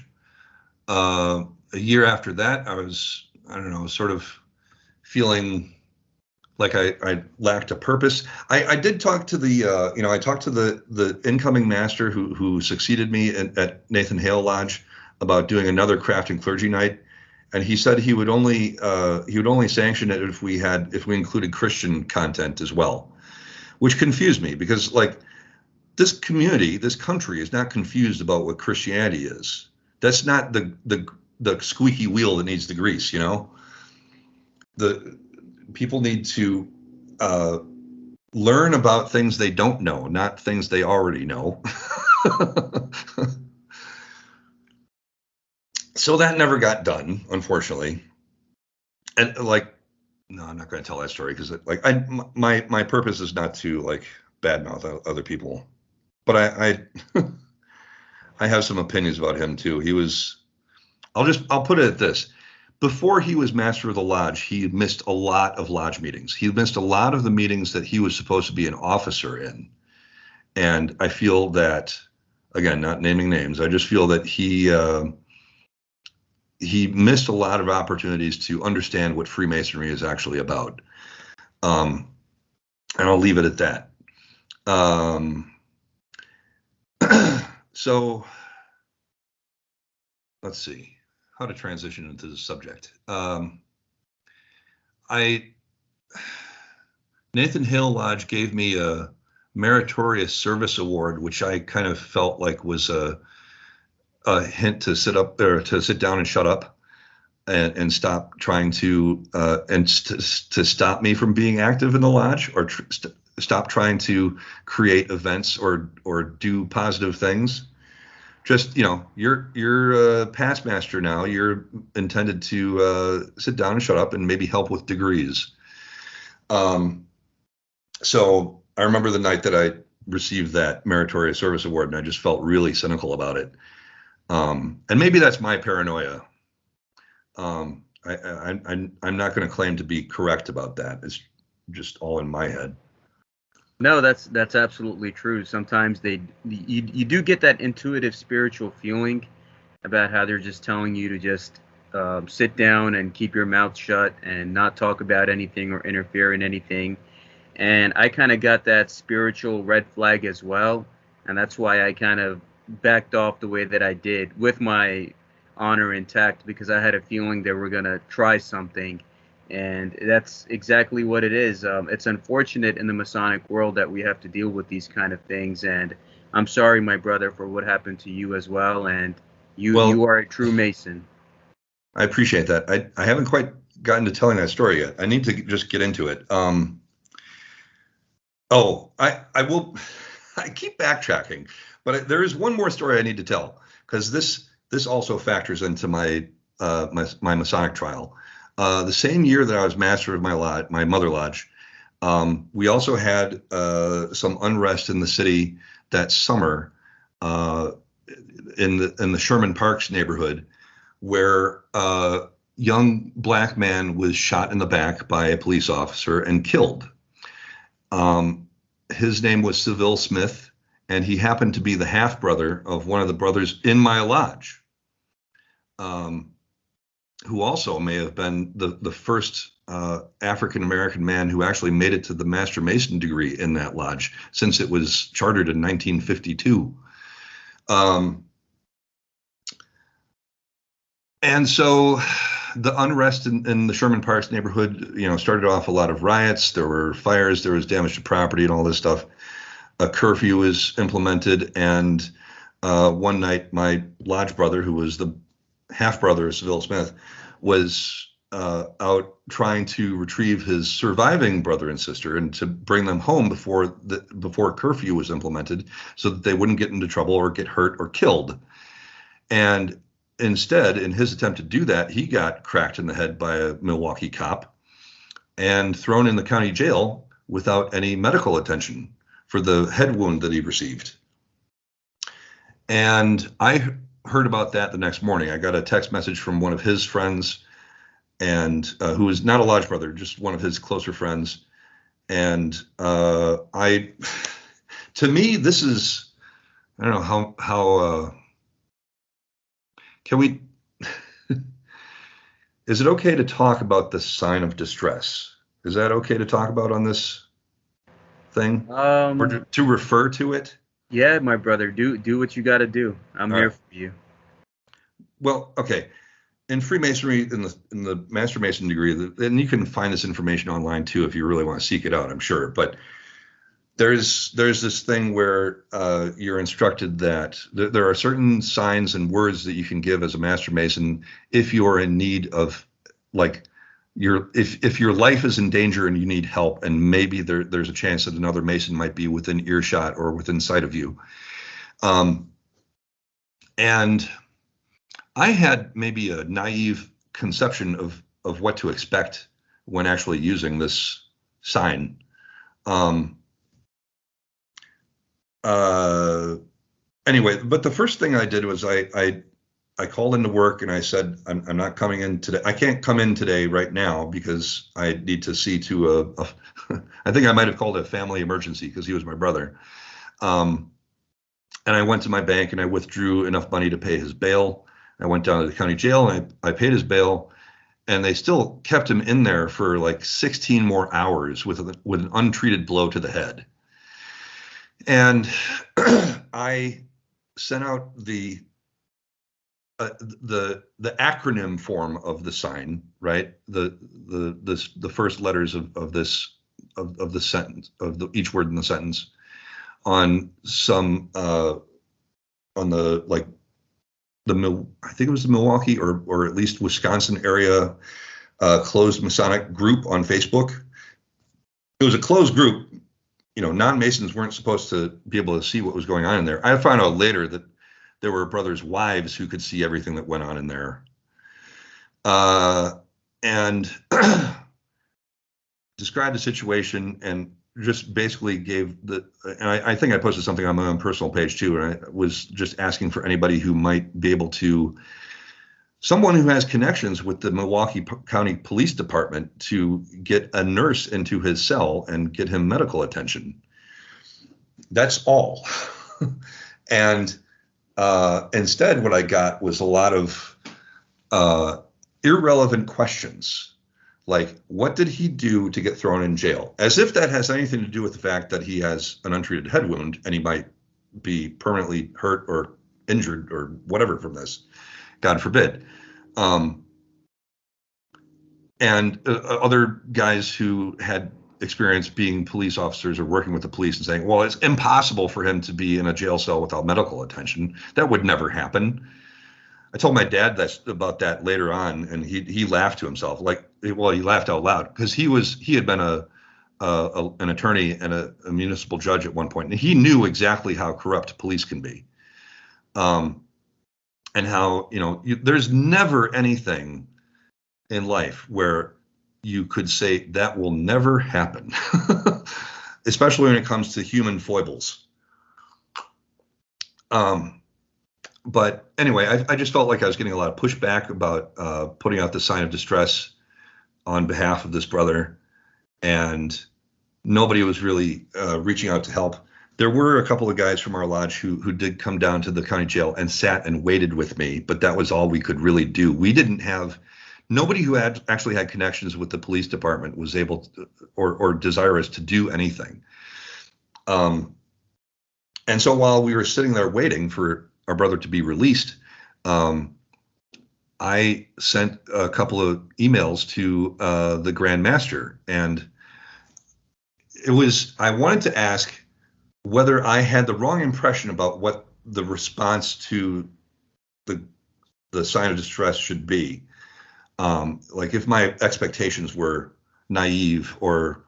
A year after that, I was, sort of feeling like I lacked a purpose. I did talk to I talked to the incoming master who succeeded me at Nathan Hale Lodge about doing another crafting clergy night. And he said he would only sanction it if we included Christian content as well, which confused me because this community, this country is not confused about what Christianity is. That's not the squeaky wheel that needs the grease, The people need to learn about things they don't know, not things they already know. So that never got done, unfortunately. And no, I'm not going to tell that story because my purpose is not to badmouth other people, but I have some opinions about him too. I'll put it at this. Before he was master of the lodge, he missed a lot of lodge meetings. He missed a lot of the meetings that he was supposed to be an officer in. And I feel that again, not naming names. I just feel that he missed a lot of opportunities to understand what Freemasonry is actually about. And I'll leave it at that. So let's see how to transition into the subject. Nathan Hale Lodge gave me a meritorious service award, which I kind of felt like was a hint to sit up there, to sit down and shut up, and stop trying to to stop me from being active in the lodge, or stop trying to create events or do positive things. Just, you're a past master now. You're intended to sit down and shut up and maybe help with degrees. So I remember the night that I received that meritorious service award, and I just felt really cynical about it. And maybe that's my paranoia. I'm not going to claim to be correct about that. It's just all in my head. No, that's absolutely true. Sometimes you do get that intuitive spiritual feeling about how they're just telling you to just sit down and keep your mouth shut and not talk about anything or interfere in anything. And I kind of got that spiritual red flag as well. And that's why I kind of backed off the way that I did, with my honor intact, because I had a feeling they were going to try something. And that's exactly what it is. It's unfortunate in the Masonic world that we have to deal with these kind of things. And I'm sorry, my brother, for what happened to you as well. And you are a true Mason. I appreciate that. I haven't quite gotten to telling that story yet. I need to just get into it. I will. I keep backtracking, but there is one more story I need to tell, because this also factors into my Masonic trial. The same year that I was master of my mother lodge, we also had some unrest in the city that summer, in the Sherman Parks neighborhood, where a young black man was shot in the back by a police officer and killed. His name was Seville Smith, and he happened to be the half brother of one of the brothers in my lodge, who also may have been the first African-American man who actually made it to the Master Mason degree in that lodge, since it was chartered in 1952. And so the unrest in the Sherman Parks neighborhood, started off a lot of riots. There were fires, there was damage to property and all this stuff. A curfew was implemented, and one night my lodge brother, who was the half brother of Seville Smith, was out trying to retrieve his surviving brother and sister and to bring them home before curfew was implemented, so that they wouldn't get into trouble or get hurt or killed. And instead, in his attempt to do that, he got cracked in the head by a Milwaukee cop and thrown in the county jail without any medical attention for the head wound that he received. And I heard about that the next morning. I got a text message from one of his friends, and who was not a lodge brother, just one of his closer friends. And to me, this is, I don't know how can we, is it okay to talk about the sign of distress? Is that okay to talk about on this thing? Or to refer to it? Yeah, my brother, do what you got to do. I'm here for you. Well, okay. In Freemasonry, in the Master Mason degree, and you can find this information online too if you really want to seek it out, I'm sure. But there's this thing where you're instructed that there are certain signs and words that you can give as a Master Mason if you are in need of, like, if your life is in danger and you need help, and maybe there's a chance that another Mason might be within earshot or within sight of you. And I had maybe a naive conception of what to expect when actually using this sign. Anyway, but the first thing I did was I called into work and I said, I'm not coming in today. I can't come in today right now because I need to see to I think I might have called it a family emergency because he was my brother. And I went to my bank and I withdrew enough money to pay his bail. I went down to the county jail and I paid his bail, and they still kept him in there for like 16 more hours with an untreated blow to the head. And I sent out the acronym form of the sign, right? The first letters of this of the sentence of each word in the sentence on some on the like I think it was the Milwaukee or at least Wisconsin area closed Masonic group on Facebook. It was a closed group. You know, non-Masons weren't supposed to be able to see what was going on in there. I found out later that there were brothers' wives who could see everything that went on in there. And described the situation and just basically gave and I think I posted something on my own personal page too, and I was just asking for anybody who might be able to, someone who has connections with the Milwaukee County Police Department, to get a nurse into his cell and get him medical attention. That's all. And instead, what I got was a lot of irrelevant questions. Like, what did he do to get thrown in jail? As if that has anything to do with the fact that he has an untreated head wound and he might be permanently hurt or injured or whatever from this, God forbid. And other guys who had experience being police officers or working with the police and saying, well, it's impossible for him to be in a jail cell without medical attention. That would never happen. I told my dad about that later on, and he laughed to himself. Like, well, he laughed out loud because he had been an attorney and a municipal judge at one point, and he knew exactly how corrupt police can be, and how, you know, there's never anything in life where you could say that will never happen, especially when it comes to human foibles. But anyway, I just felt like I was getting a lot of pushback about putting out the sign of distress on behalf of this brother, and nobody was really reaching out to help. There were a couple of guys from our lodge who did come down to the county jail and sat and waited with me, but that was all we could really do. We didn't have, nobody who actually had connections with the police department was able to, or desirous to do anything. And so while we were sitting there waiting for our brother to be released, I sent a couple of emails to the Grand Master, and I wanted to ask whether I had the wrong impression about what the response to the sign of distress should be. Like, if my expectations were naive or,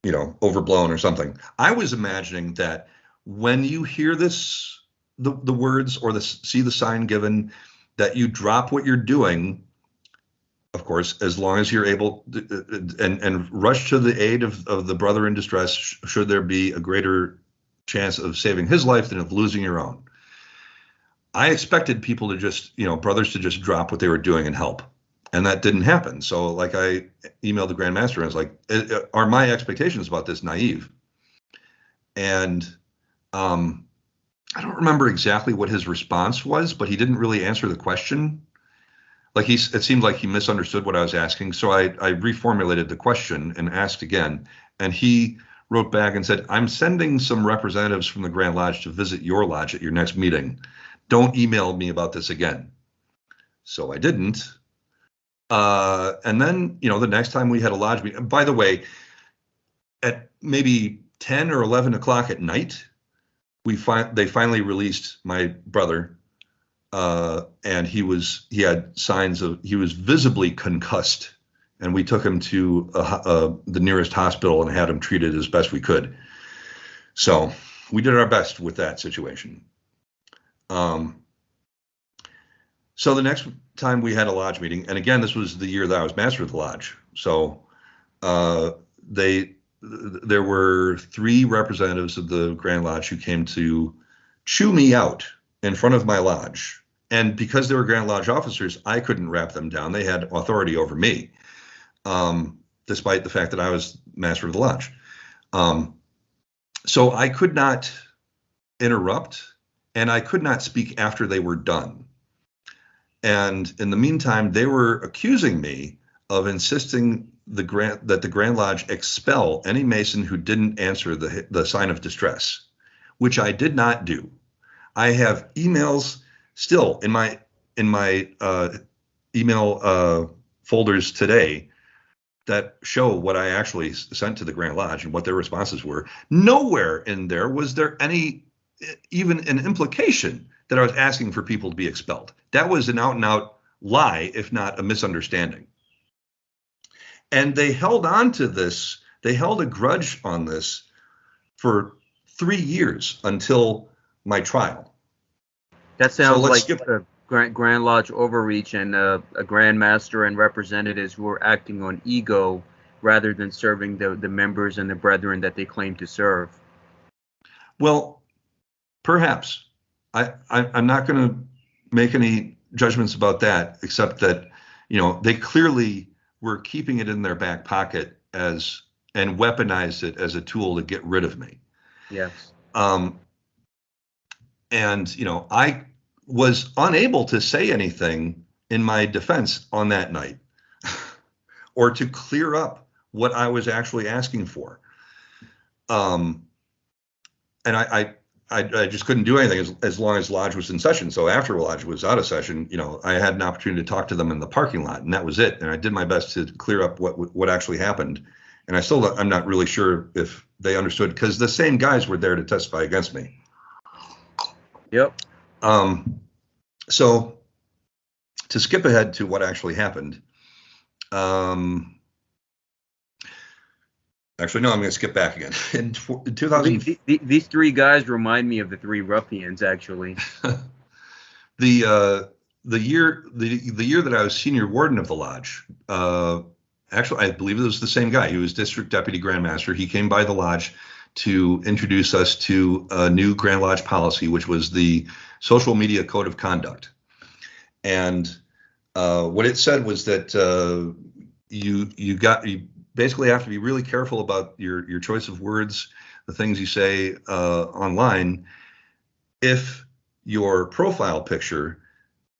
you know, overblown or something. I was imagining that when you hear this, the words or see the sign given, that you drop what you're doing, of course, as long as you're able to, and rush to the aid of the brother in distress, should there be a greater chance of saving his life than of losing your own. I expected people to just, you know, brothers to just drop what they were doing and help. And that didn't happen. So, like, I emailed the Grand Master and I was like, are my expectations about this naive? And I don't remember exactly what his response was, but he didn't really answer the question. Like, it seemed like he misunderstood what I was asking. So I reformulated the question and asked again. And he wrote back and said, I'm sending some representatives from the Grand Lodge to visit your lodge at your next meeting. Don't email me about this again. So I didn't. And then, you know, the next time we had a lodge meeting, by the way, at maybe 10 or 11 o'clock at night, they finally released my brother, and he had signs of, he was visibly concussed, and we took him to the nearest hospital and had him treated as best we could. So we did our best with that situation. So the next time we had a lodge meeting, and again, this was the year that I was master of the lodge. So there were 3 representatives of the Grand Lodge who came to chew me out in front of my lodge. And because they were Grand Lodge officers, I couldn't wrap them down. They had authority over me, despite the fact that I was master of the lodge. So I could not interrupt, and I could not speak after they were done. And in the meantime, they were accusing me of insisting that the Grand Lodge expel any Mason who didn't answer the sign of distress, which I did not do. I have emails still in my email folders today that show what I actually sent to the Grand Lodge and what their responses were. Nowhere in there was there any, even an implication that I was asking for people to be expelled. That was an out and out lie, if not a misunderstanding. And they held on to this. They held a grudge on this for 3 years until my trial. That sounds like a Grand Lodge overreach and a Grand Master and representatives who are acting on ego rather than serving the members and the brethren that they claim to serve. Well, perhaps. I'm not going to make any judgments about that, except that, they clearly were keeping it in their back pocket and weaponized it as a tool to get rid of me. Yes. And, I was unable to say anything in my defense on that night or to clear up what I was actually asking for. And I just couldn't do anything as long as Lodge was in session. So after Lodge was out of session, I had an opportunity to talk to them in the parking lot, and that was it. And I did my best to clear up what actually happened. And I'm not really sure if they understood, because the same guys were there to testify against me. Yep. So to skip ahead to what actually happened, actually, no, I'm going to skip back again. In 2000, these three guys remind me of the three ruffians, actually. The year that I was senior warden of the lodge, actually, I believe it was the same guy. He was district deputy Grand Master. He came by the lodge to introduce us to a new Grand Lodge policy, which was the social media code of conduct. And what it said was that you basically have to be really careful about your choice of words, the things you say online. If your profile picture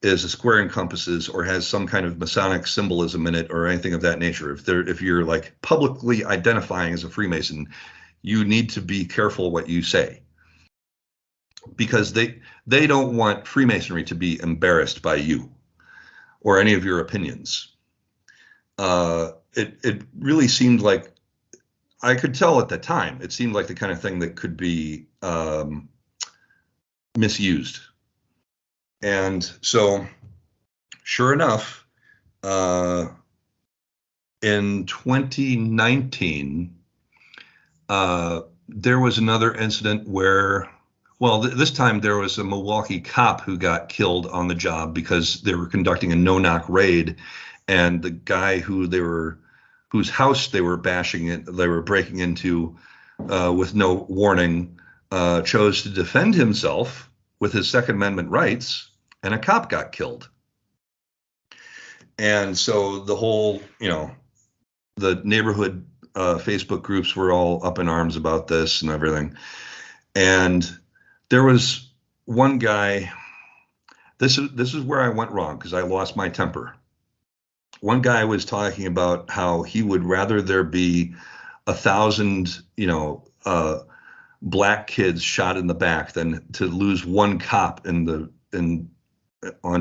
is a square and compasses or has some kind of Masonic symbolism in it or anything of that nature, if you're like publicly identifying as a Freemason, you need to be careful what you say, because they don't want Freemasonry to be embarrassed by you or any of your opinions. It really seemed like, I could tell at the time, it seemed like the kind of thing that could be misused. And so, sure enough, in 2019, there was another incident where, this time there was a Milwaukee cop who got killed on the job because they were conducting a no-knock raid, and the guy whose house they were breaking into with no warning, chose to defend himself with his Second Amendment rights, and a cop got killed. And so the whole, the neighborhood Facebook groups were all up in arms about this and everything. And there was one guy, this is where I went wrong, because I lost my temper. One guy was talking about how he would rather there be 1,000, black kids shot in the back than to lose one cop on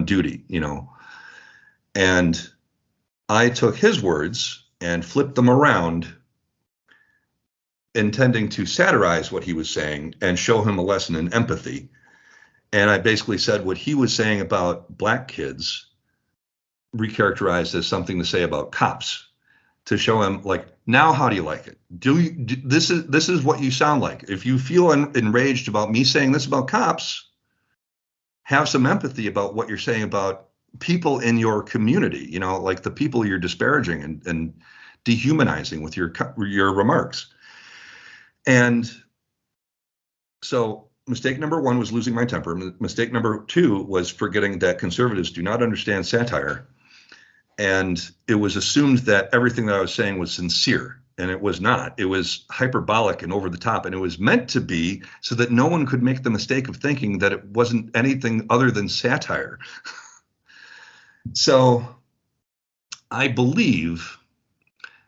duty, And I took his words and flipped them around, intending to satirize what he was saying and show him a lesson in empathy. And I basically said what he was saying about black kids recharacterized as something to say about cops, to show him, like, now how do you like it? This is what you sound like. If you feel enraged about me saying this about cops, have some empathy about what you're saying about people in your community, like the people you're disparaging and dehumanizing with your remarks. And so mistake number one was losing my temper. Mistake number two was forgetting that conservatives do not understand satire. And it was assumed that everything that I was saying was sincere. and it was not. It was hyperbolic and over the top, and it was meant to be so that no one could make the mistake of thinking that it wasn't anything other than satire. So I believe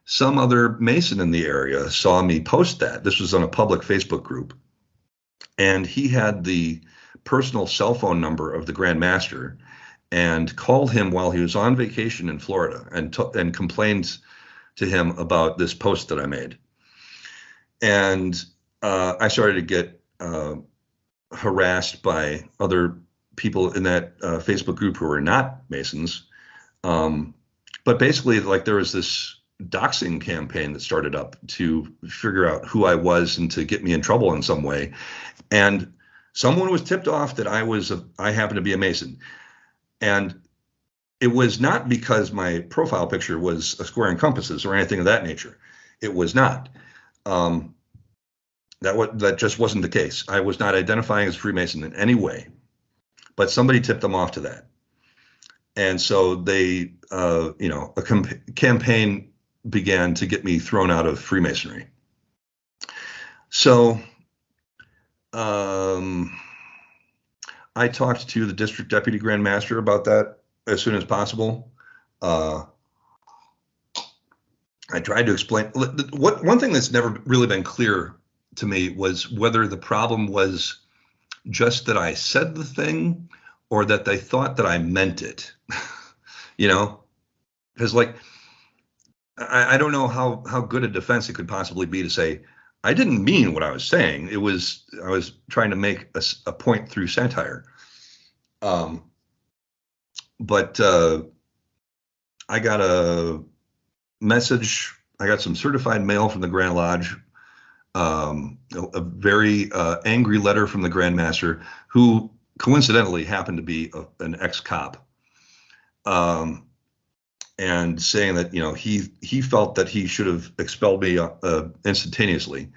some other Mason in the area saw me post that. This was on a public Facebook group, and he had the personal cell phone number of the Grand Master and called him while he was on vacation in Florida and complained to him about this post that I made. And I started to get harassed by other people in that Facebook group who were not Masons. But basically, like, there was this doxing campaign that started up to figure out who I was and to get me in trouble in some way. And someone was tipped off that I happened to be a Mason. And it was not because my profile picture was a square and compasses or anything of that nature. It was not. That just wasn't the case. I was not identifying as Freemason in any way, but somebody tipped them off to that. And so they, a campaign began to get me thrown out of Freemasonry. So I talked to the district deputy Grand Master about that as soon as possible. I tried to explain one thing that's never really been clear to me was whether the problem was just that I said the thing or that they thought that I meant it, because I don't know how good a defense it could possibly be to say, I didn't mean what I was saying. I was trying to make a point through satire. But I got a message. I got some certified mail from the Grand Lodge, a very angry letter from the Grand Master, who coincidentally happened to be an ex-cop, and saying that he felt that he should have expelled me instantaneously,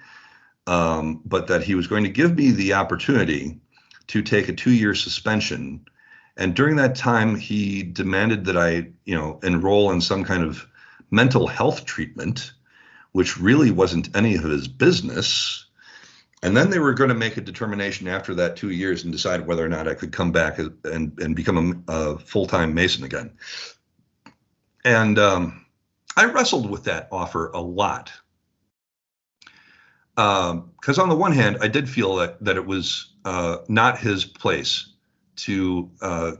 but that he was going to give me the opportunity to take a 2-year suspension. And during that time, he demanded that I, enroll in some kind of mental health treatment, which really wasn't any of his business. And then they were going to make a determination after that 2 years and decide whether or not I could come back and become a full-time Mason again. And I wrestled with that offer a lot. Because on the one hand, I did feel that it was not his place to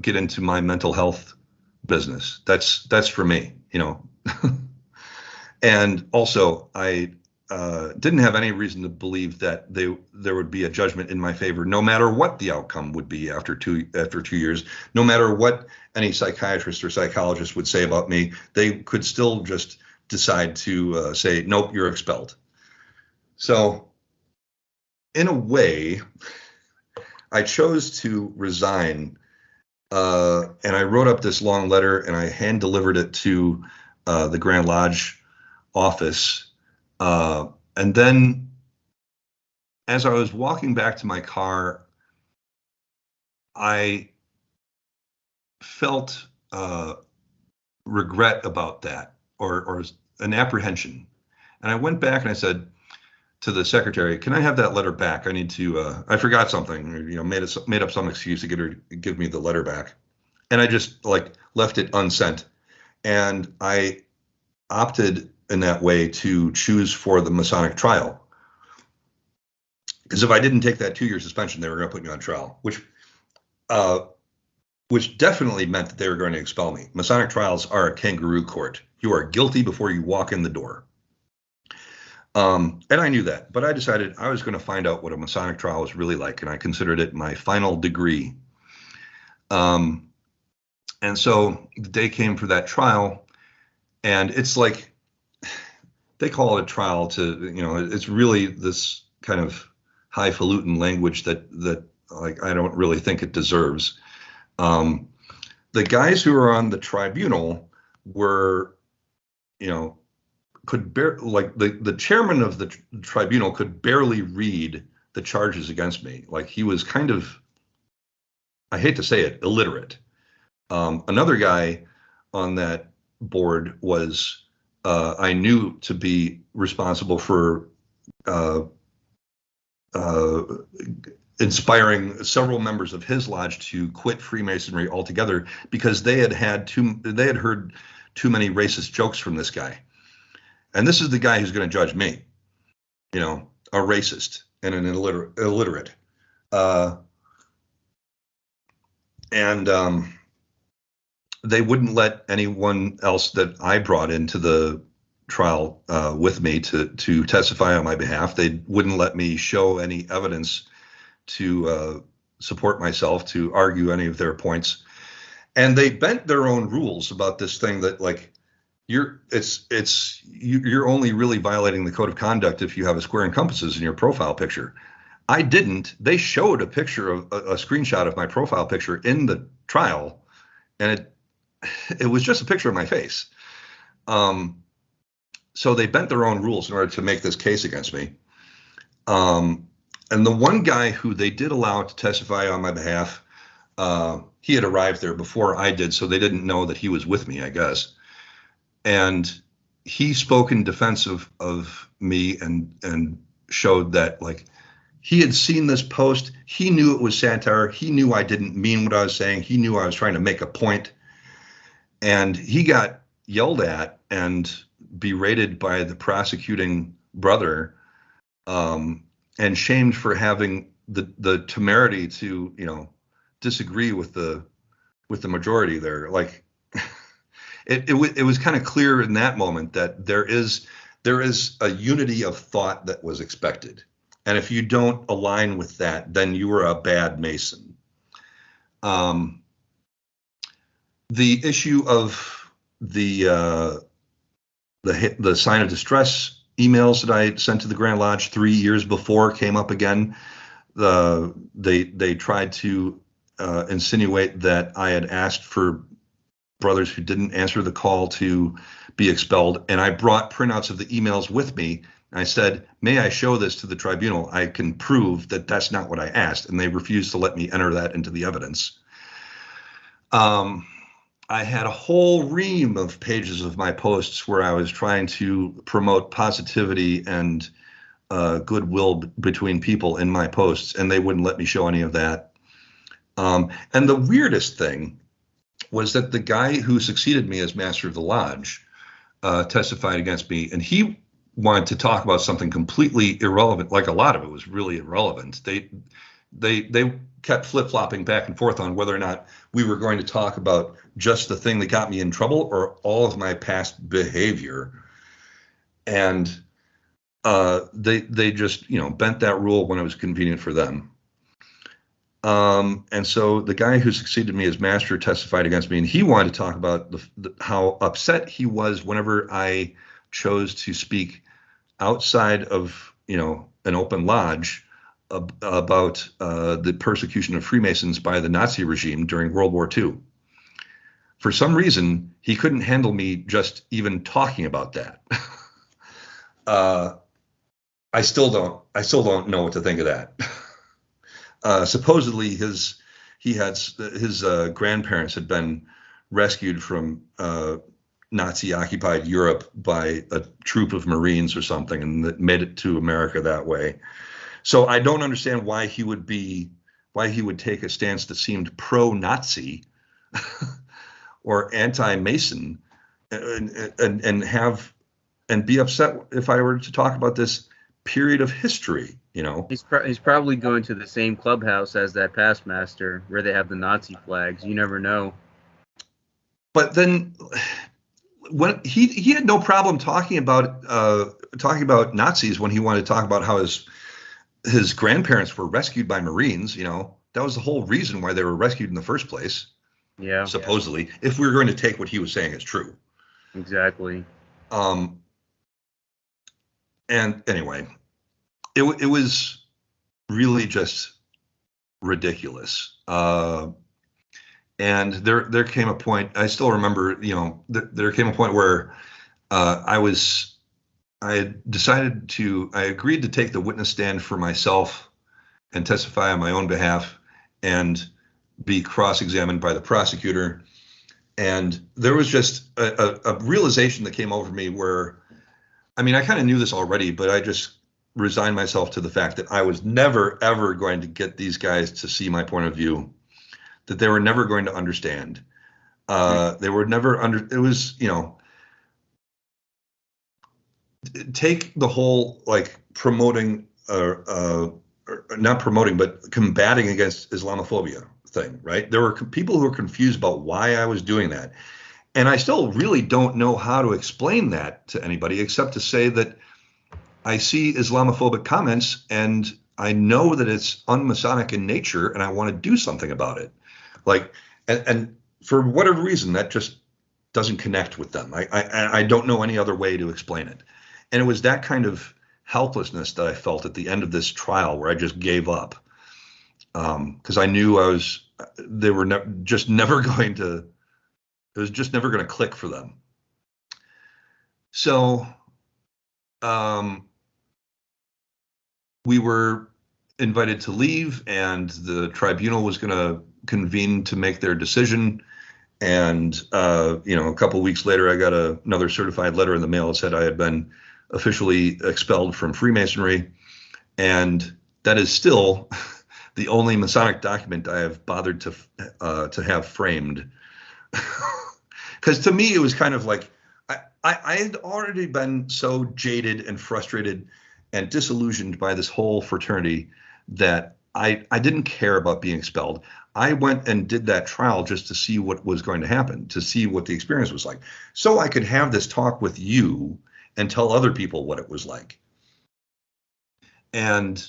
get into my mental health business. That's for me, And also, I didn't have any reason to believe that there would be a judgment in my favor, no matter what the outcome would be after 2 years, no matter what any psychiatrist or psychologist would say about me. They could still just decide to say, nope, you're expelled. So in a way, I chose to resign, and I wrote up this long letter and I hand delivered it to the Grand Lodge office. And then as I was walking back to my car, I felt regret about that, or an apprehension. And I went back and I said to the secretary, can I have that letter back? I need to, I forgot something, or, made up some excuse to give me the letter back. And I just left it unsent. And I opted in that way to choose for the Masonic trial. Because if I didn't take that 2-year suspension, they were going to put me on trial, which definitely meant that they were going to expel me. Masonic trials are a kangaroo court. You are guilty before you walk in the door. And I knew that, but I decided I was going to find out what a Masonic trial was really like, and I considered it my final degree. And so the day came for that trial, and it's like, they call it a trial it's really this kind of highfalutin language that I don't really think it deserves. The guys who are on the tribunal were, the chairman of the tribunal could barely read the charges against me. He was kind of, I hate to say it, illiterate. Another guy on that board was I knew to be responsible for inspiring several members of his lodge to quit Freemasonry altogether because they had heard too many racist jokes from this guy. And this is the guy who's going to judge me, a racist and an illiterate. And they wouldn't let anyone else that I brought into the trial with me to testify on my behalf. They wouldn't let me show any evidence to support myself, to argue any of their points. And they bent their own rules about this thing that, like, you're only really violating the code of conduct if you have a square and compasses in your profile picture. I didn't. They showed a picture of a screenshot of my profile picture in the trial, and it was just a picture of my face. So they bent their own rules in order to make this case against me. And the one guy who they did allow to testify on my behalf, he had arrived there before I did, so they didn't know that he was with me, I guess. And he spoke in defense of me and showed that, like, he had seen this post. He knew it was satire. He knew I didn't mean what I was saying. He knew I was trying to make a point. And he got yelled at and berated by the prosecuting brother, and shamed for having the temerity to, disagree with the majority there. Like, it was kind of clear in that moment that there is a unity of thought that was expected. And if you don't align with that, then you are a bad Mason. The issue of the sign of distress emails that I sent to the Grand Lodge 3 years before came up again. They tried to insinuate that I had asked for brothers who didn't answer the call to be expelled, and I brought printouts of the emails with me. I said, may I show this to the tribunal? I can prove that that's not what I asked, and they refused to let me enter that into the evidence. I had a whole ream of pages of my posts where I was trying to promote positivity and goodwill between people in my posts, and they wouldn't let me show any of that. And the weirdest thing was that the guy who succeeded me as master of the lodge testified against me, and he wanted to talk about something completely irrelevant. Like, a lot of it was really irrelevant. They kept flip-flopping back and forth on whether or not we were going to talk about just the thing that got me in trouble or all of my past behavior. And they just, bent that rule when it was convenient for them. And so the guy who succeeded me as master testified against me, and he wanted to talk about how upset he was whenever I chose to speak outside of, an open lodge about the persecution of Freemasons by the Nazi regime during World War II. For some reason, he couldn't handle me just even talking about that. I still don't know what to think of that. Supposedly his grandparents had been rescued from Nazi occupied Europe by a troop of Marines or something, and that made it to America that way. So I don't understand why he would take a stance that seemed pro-Nazi or anti-Mason and be upset if I were to talk about this period of history. He's probably going to the same clubhouse as that past master where they have the Nazi flags. You never know. But then, when he had no problem talking about Nazis when he wanted to talk about how his grandparents were rescued by Marines. That was the whole reason why they were rescued in the first place. Yeah. Supposedly, if we were going to take what he was saying as true. Exactly. And anyway, it was really just ridiculous. And there came a point, I still remember, there came a point where I agreed to take the witness stand for myself and testify on my own behalf and be cross-examined by the prosecutor. And there was just a realization that came over me where, I mean, I kind of knew this already, but I just resigned myself to the fact that I was never, ever going to get these guys to see my point of view, that they were never going to understand. They were never it was, take the whole like promoting, or not promoting, but combating against Islamophobia thing, right? There were people who were confused about why I was doing that. And I still really don't know how to explain that to anybody except to say that I see Islamophobic comments and I know that it's un-Masonic in nature and I want to do something about it. Like, and for whatever reason, that just doesn't connect with them. I don't know any other way to explain it. And it was that kind of helplessness that I felt at the end of this trial where I just gave up. Because I knew they were just never going to, it was just never going to click for them. So we were invited to leave, and the tribunal was going to convene to make their decision. And a couple of weeks later, I got another certified letter in the mail that said I had been officially expelled from Freemasonry, and that is still the only Masonic document I have bothered to have framed. Because to me, it was kind of like I had already been so jaded and frustrated and disillusioned by this whole fraternity that I didn't care about being expelled. I went and did that trial just to see what was going to happen, to see what the experience was like, so I could have this talk with you and tell other people what it was like. And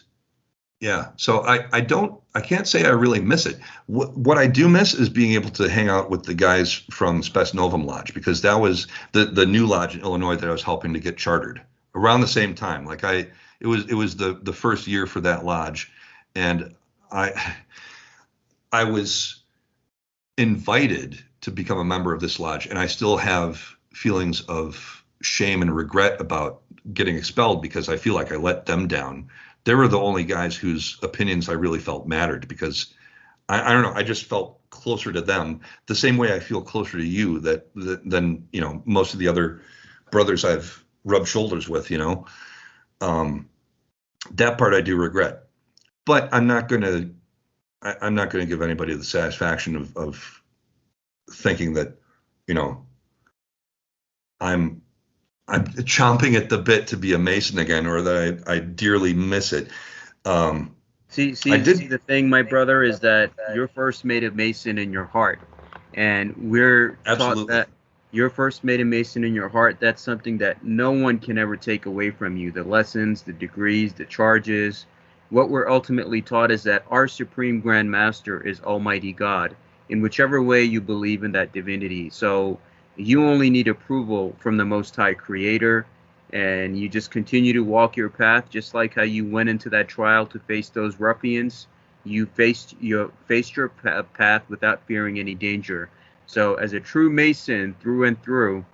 yeah, so I can't say I really miss it. What I do miss is being able to hang out with the guys from Spes Novum Lodge, because that was the new lodge in Illinois that I was helping to get chartered around the same time. Like it was the first year for that lodge, and I was invited to become a member of this lodge, and I still have feelings of shame and regret about getting expelled because I feel like I let them down. They were the only guys whose opinions I really felt mattered, because I don't know, I just felt closer to them the same way I feel closer to you than most of the other brothers I've rubbed shoulders with. That part I do regret, but I'm not going to give anybody the satisfaction of thinking that I'm chomping at the bit to be a Mason again, or that I dearly miss it. See, the thing, my brother, is that you're first made a Mason in your heart, and we're taught that you're first made a Mason in your heart. That's something that no one can ever take away from you. The lessons, the degrees, the charges. What we're ultimately taught is that our Supreme Grand Master is Almighty God, in whichever way you believe in that divinity. So you only need approval from the Most High Creator, and you just continue to walk your path, just like how you went into that trial to face those ruffians. You faced your path without fearing any danger. So as a true Mason through and through,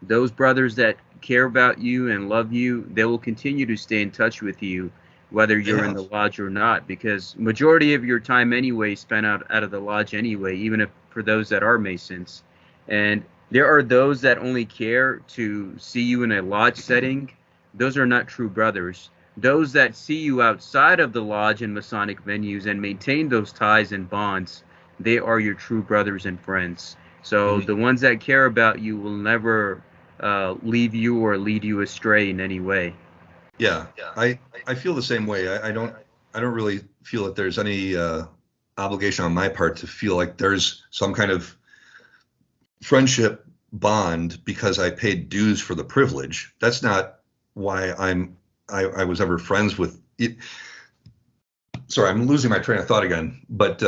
those brothers that care about you and love you, they will continue to stay in touch with you, whether you're in the lodge or not, because majority of your time anyway spent out of the lodge anyway, even if for those that are Masons. And there are those that only care to see you in a lodge setting. Those are not true brothers. Those that see you outside of the lodge and Masonic venues and maintain those ties and bonds, they are your true brothers and friends. So the ones that care about you will never leave you or lead you astray in any way. Yeah, I feel the same way. I don't really feel that there's any obligation on my part to feel like there's some kind of friendship bond because I paid dues for the privilege. That's not why I was ever friends with it. Sorry, I'm losing my train of thought again. But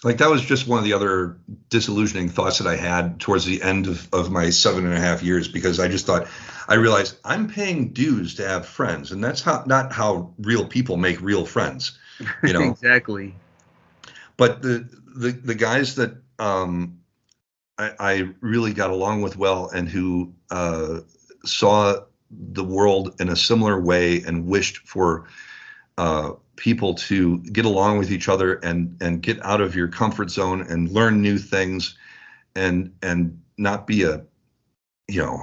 like that was just one of the other disillusioning thoughts that I had towards the end of my 7.5 years, because I realized I'm paying dues to have friends, and that's not how real people make real friends. Exactly. But the guys that I really got along with well, and who saw the world in a similar way and wished for people to get along with each other and get out of your comfort zone and learn new things and not be a, you know,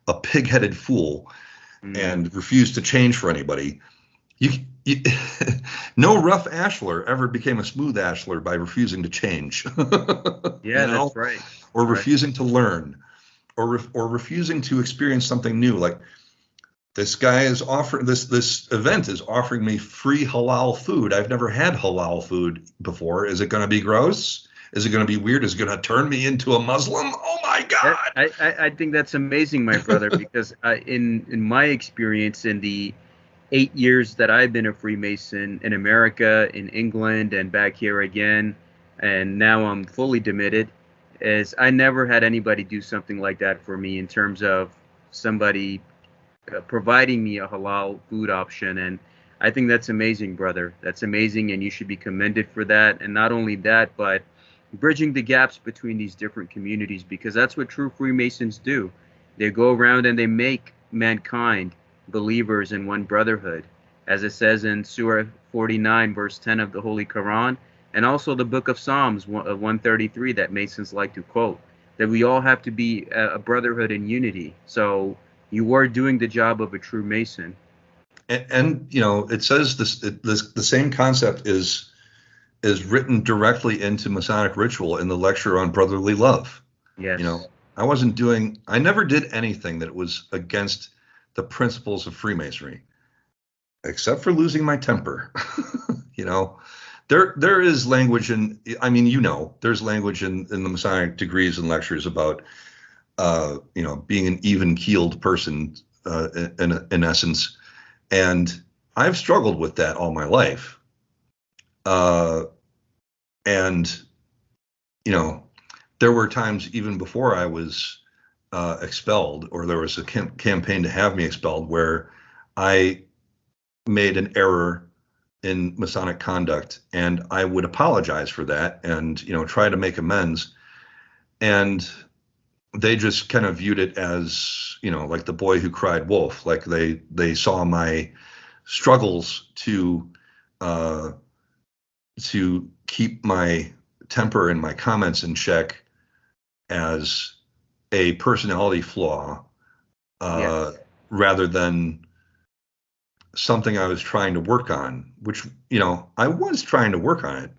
a pig-headed fool and refuse to change for anybody. You no rough ashlar ever became a smooth ashlar by refusing to change. Yeah, that's right. Or refusing to learn, or refusing to experience something new. Like, this guy is offering, this event is offering me free halal food. I've never had halal food before. Is it going to be gross? Is it going to be weird? Is it going to turn me into a Muslim? Oh my God! I think that's amazing, my brother, because in my experience, in the 8 years that I've been a Freemason in America, in England, and back here again, and now I'm fully demitted, is I never had anybody do something like that for me in terms of somebody providing me a halal food option. And I think that's amazing, brother. That's amazing, and you should be commended for that. And not only that, but bridging the gaps between these different communities, because that's what true Freemasons do. They go around and they make mankind believers in one brotherhood, as it says in Surah 49, verse 10 of the Holy Quran, and also the book of Psalms 133 that Masons like to quote, that we all have to be a brotherhood in unity. So you are doing the job of a true Mason. And you know, it says the same concept is written directly into Masonic ritual in the lecture on brotherly love. Yes. You know, I never did anything that was against the principles of Freemasonry, except for losing my temper. You know, there is language there's language in the Masonic degrees and lectures about, being an even-keeled person, in essence. And I've struggled with that all my life. And, there were times even before I was expelled, or there was a campaign to have me expelled, where I made an error in Masonic conduct, and I would apologize for that and, try to make amends. And they just kind of viewed it as, like the boy who cried wolf. Like they saw my struggles to keep my temper and my comments in check as a personality flaw, Yes. rather than something I was trying to work on, which, I was trying to work on it.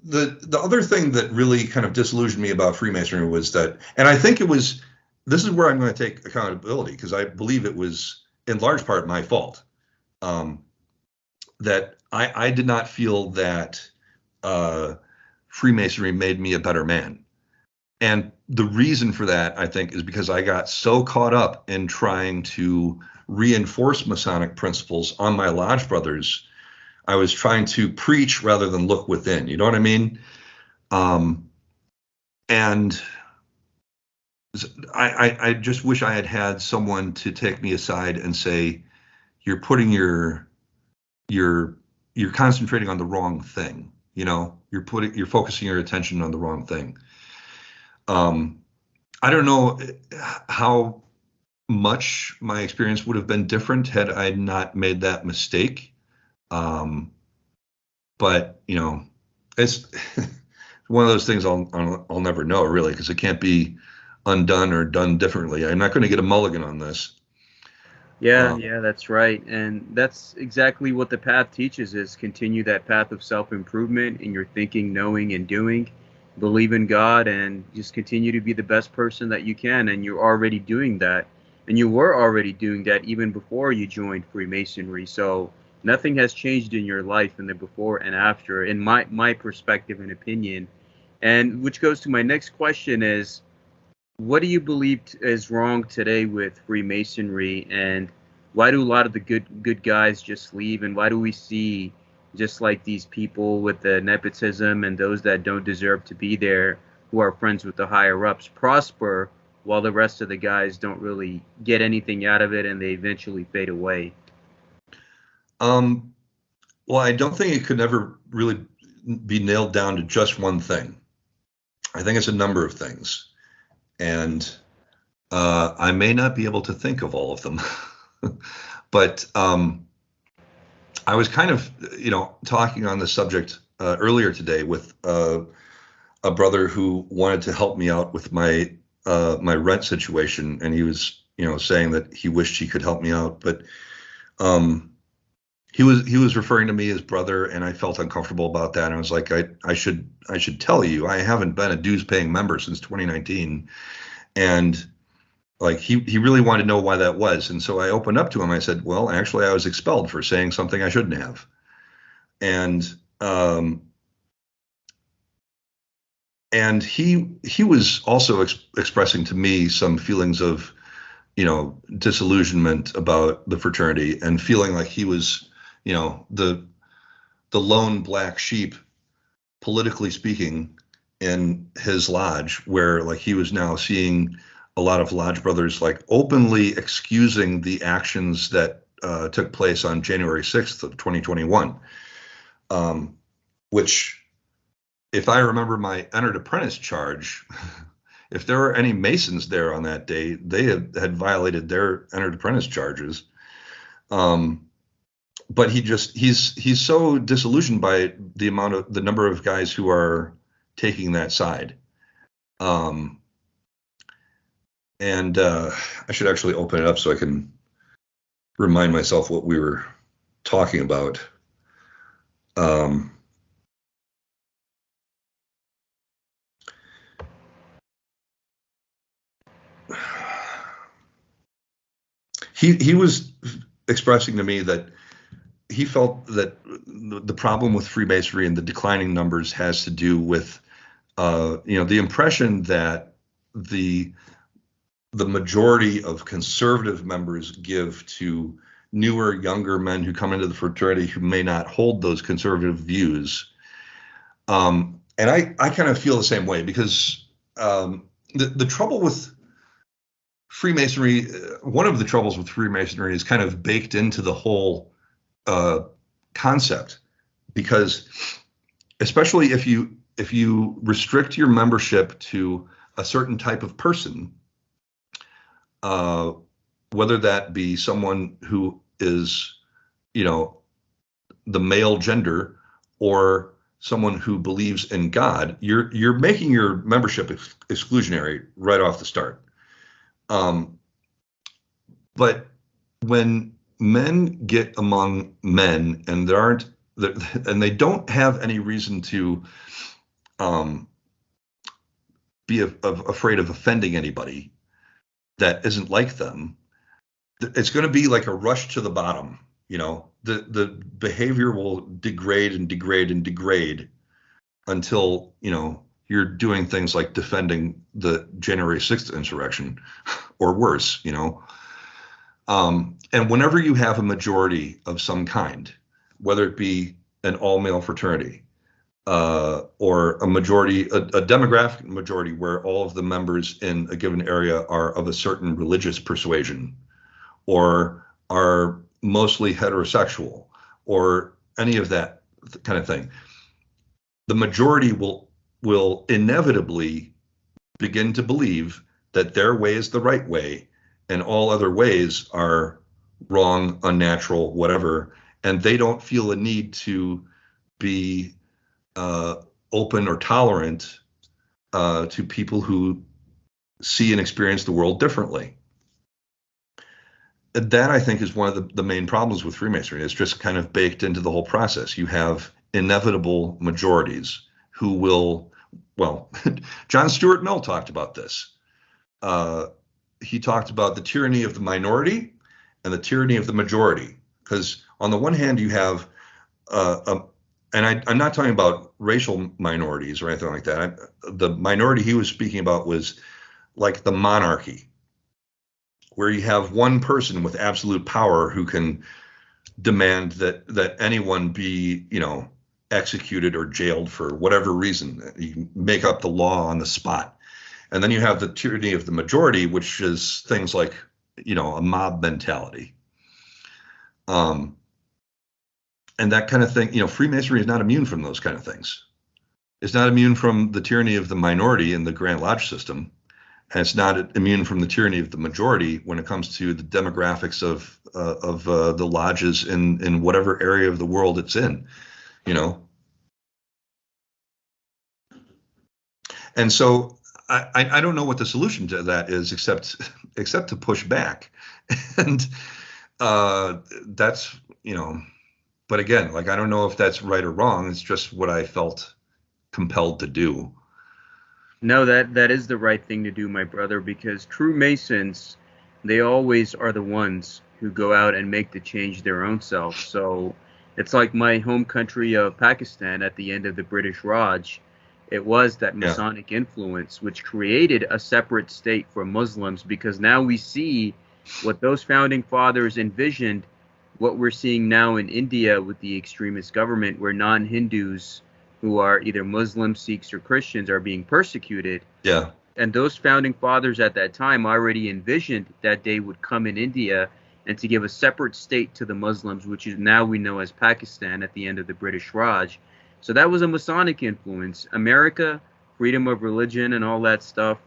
The other thing that really kind of disillusioned me about Freemasonry was that, and I think this is where I'm going to take accountability, because I believe it was in large part my fault, that I did not feel that Freemasonry made me a better man. And the reason for that, I think, is because I got so caught up in trying to reinforce Masonic principles on my lodge brothers. I was trying to preach rather than look within. You know what I mean? And I just wish I had had someone to take me aside and say, you're concentrating on the wrong thing. You're focusing your attention on the wrong thing. I don't know how much my experience would have been different had I not made that mistake. But it's one of those things I'll never know, really, because it can't be undone or done differently. I'm not going to get a mulligan on this. Yeah, that's right. And that's exactly what the path teaches, is continue that path of self-improvement in your thinking, knowing, and doing. Believe in God and just continue to be the best person that you can. And you're already doing that. And you were already doing that even before you joined Freemasonry. So nothing has changed in your life in the before and after, in my perspective and opinion. And which goes to my next question is, what do you believe is wrong today with Freemasonry, and why do a lot of the good guys just leave, and why do we see just like these people with the nepotism and those that don't deserve to be there, who are friends with the higher ups, prosper, while the rest of the guys don't really get anything out of it and they eventually fade away? Well, I don't think it could ever really be nailed down to just one thing. I think it's a number of things. And I may not be able to think of all of them. But I was kind of, talking on the subject earlier today with a brother who wanted to help me out with my rent situation, and he was, saying that he wished he could help me out, but um, he was referring to me as brother, and I felt uncomfortable about that. And I was like, I should tell you, I haven't been a dues paying member since 2019, and like he really wanted to know why that was. And so I opened up to him. I said, well, actually, I was expelled for saying something I shouldn't have. And um, and he was also expressing to me some feelings of, disillusionment about the fraternity, and feeling like he was, the lone black sheep, politically speaking, in his lodge, where like he was now seeing a lot of lodge brothers like openly excusing the actions that took place on January 6th of 2021, which, if I remember my entered apprentice charge, if there were any Masons there on that day, they had violated their entered apprentice charges. But he's so disillusioned by the number of guys who are taking that side. And I should actually open it up so I can remind myself what we were talking about. He was expressing to me that he felt that the problem with Freemasonry and the declining numbers has to do with the impression that the majority of conservative members give to newer, younger men who come into the fraternity who may not hold those conservative views. And I kind of feel the same way, because the trouble with Freemasonry, one of the troubles with Freemasonry is kind of baked into the whole concept, because especially if you restrict your membership to a certain type of person, whether that be someone who is, the male gender, or someone who believes in God, you're making your membership exclusionary right off the start. But when men get among men, and they don't have any reason to be afraid of offending anybody that isn't like them, it's going to be like a rush to the bottom. The behavior will degrade and degrade and degrade until, you're doing things like defending the January 6th insurrection or worse, and whenever you have a majority of some kind, whether it be an all-male fraternity, or a demographic majority where all of the members in a given area are of a certain religious persuasion, or are mostly heterosexual, or any of that kind of thing, the majority will inevitably begin to believe that their way is the right way, and all other ways are wrong, unnatural, whatever, and they don't feel a need to be open or tolerant to people who see and experience the world differently. That, I think, is one of the main problems with Freemasonry. It's just kind of baked into the whole process. You have inevitable majorities who will, well, John Stuart Mill talked about this. He talked about the tyranny of the minority and the tyranny of the majority. Because on the one hand, you have, and I'm not talking about racial minorities or anything like that. The minority he was speaking about was like the monarchy, where you have one person with absolute power who can demand that anyone be, executed or jailed for whatever reason. You can make up the law on the spot. And then you have the tyranny of the majority, which is things like, a mob mentality. And that kind of thing, Freemasonry is not immune from those kind of things. It's not immune from the tyranny of the minority in the Grand Lodge system. And it's not immune from the tyranny of the majority when it comes to the demographics of the lodges in whatever area of the world it's in, And so I don't know what the solution to that is except to push back. And that's, but again, like, I don't know if that's right or wrong. It's just what I felt compelled to do. No, that is the right thing to do, my brother, because true Masons, they always are the ones who go out and make the change their own self. So it's like my home country of Pakistan at the end of the British Raj. It was that Yeah. Masonic influence which created a separate state for Muslims, because now we see what those founding fathers envisioned, what we're seeing now in India with the extremist government, where non-Hindus who are either Muslims, Sikhs, or Christians are being persecuted. Yeah. And those founding fathers at that time already envisioned that day would come in India, and to give a separate state to the Muslims, which is now we know as Pakistan at the end of the British Raj. So that was a Masonic influence. America, freedom of religion and all that stuff,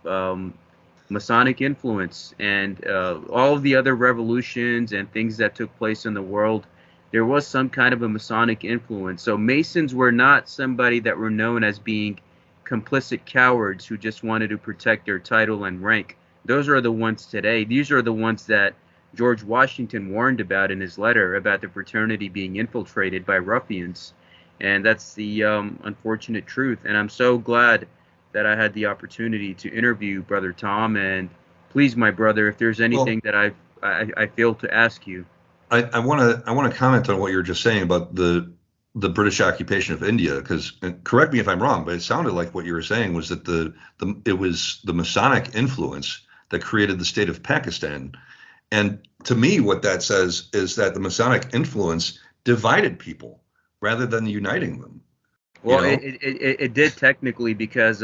Masonic influence. And all of the other revolutions and things that took place in the world, there was some kind of a Masonic influence. So Masons were not somebody that were known as being complicit cowards who just wanted to protect their title and rank. Those are the ones today. These are the ones that George Washington warned about in his letter about the fraternity being infiltrated by ruffians. And that's the unfortunate truth. And I'm so glad that I had the opportunity to interview Brother Tom. And please, my brother, if there's anything Well, that I failed to ask you. I want to comment on what you were just saying about the British occupation of India, because, correct me if I'm wrong, but it sounded like what you were saying was that it was the Masonic influence that created the state of Pakistan. And to me, what that says is that the Masonic influence divided people rather than uniting them. Well, it did technically, because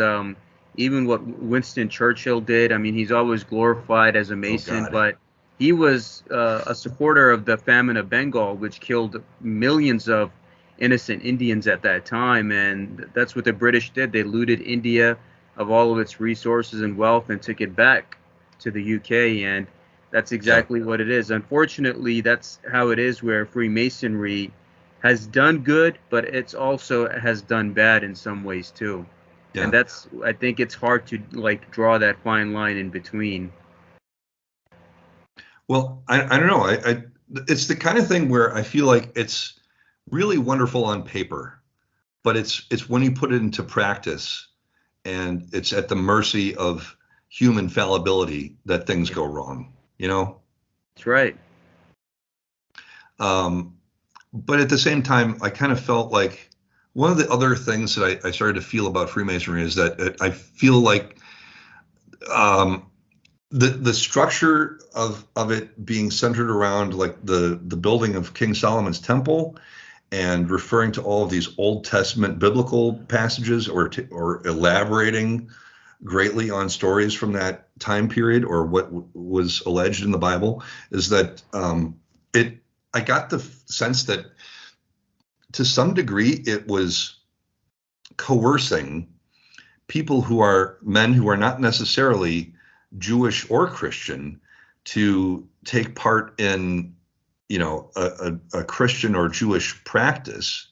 even what Winston Churchill did, I mean, he's always glorified as a Oh Mason, God. but he was a supporter of the famine of Bengal, which killed millions of innocent Indians at that time. And that's what the British did. They looted India of all of its resources and wealth and took it back to the UK. And that's Yeah. exactly what it is. Unfortunately, that's how it is, where Freemasonry has done good, but it's also has done bad in some ways too. And Yeah. that's, I think it's hard to like draw that fine line in between. Well, I don't know. It's the kind of thing where I feel like it's really wonderful on paper, but it's when you put it into practice and it's at the mercy of human fallibility that things Yeah, go wrong, you know? that's right. Um, but at the same time, I kind of felt like one of the other things that I started to feel about Freemasonry is that I feel like um, the structure of it being centered around like the building of King Solomon's temple and referring to all of these Old Testament biblical passages, or elaborating greatly on stories from that time period or what was alleged in the Bible, is that it I got the sense that to some degree it was coercing people who are men who are not necessarily Jewish or Christian to take part in, a Christian or Jewish practice.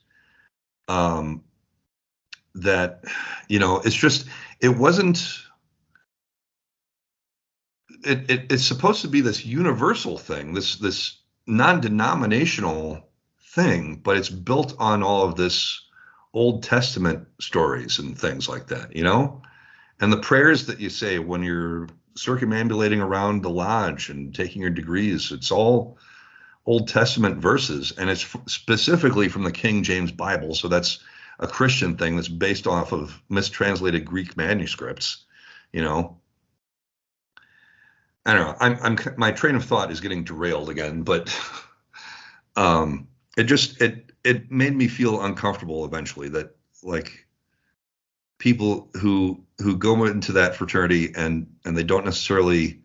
Um, that, it's just, it wasn't, it's supposed to be this universal thing, this non-denominational thing, but it's built on all of this Old Testament stories and things like that, and the prayers that you say when you're circumambulating around the lodge and taking your degrees, it's all Old Testament verses, and it's specifically from the King James Bible. So that's a Christian thing that's based off of mistranslated Greek manuscripts. You know, I don't know. My train of thought is getting derailed again, but it made me feel uncomfortable eventually that, like, people who go into that fraternity and they don't necessarily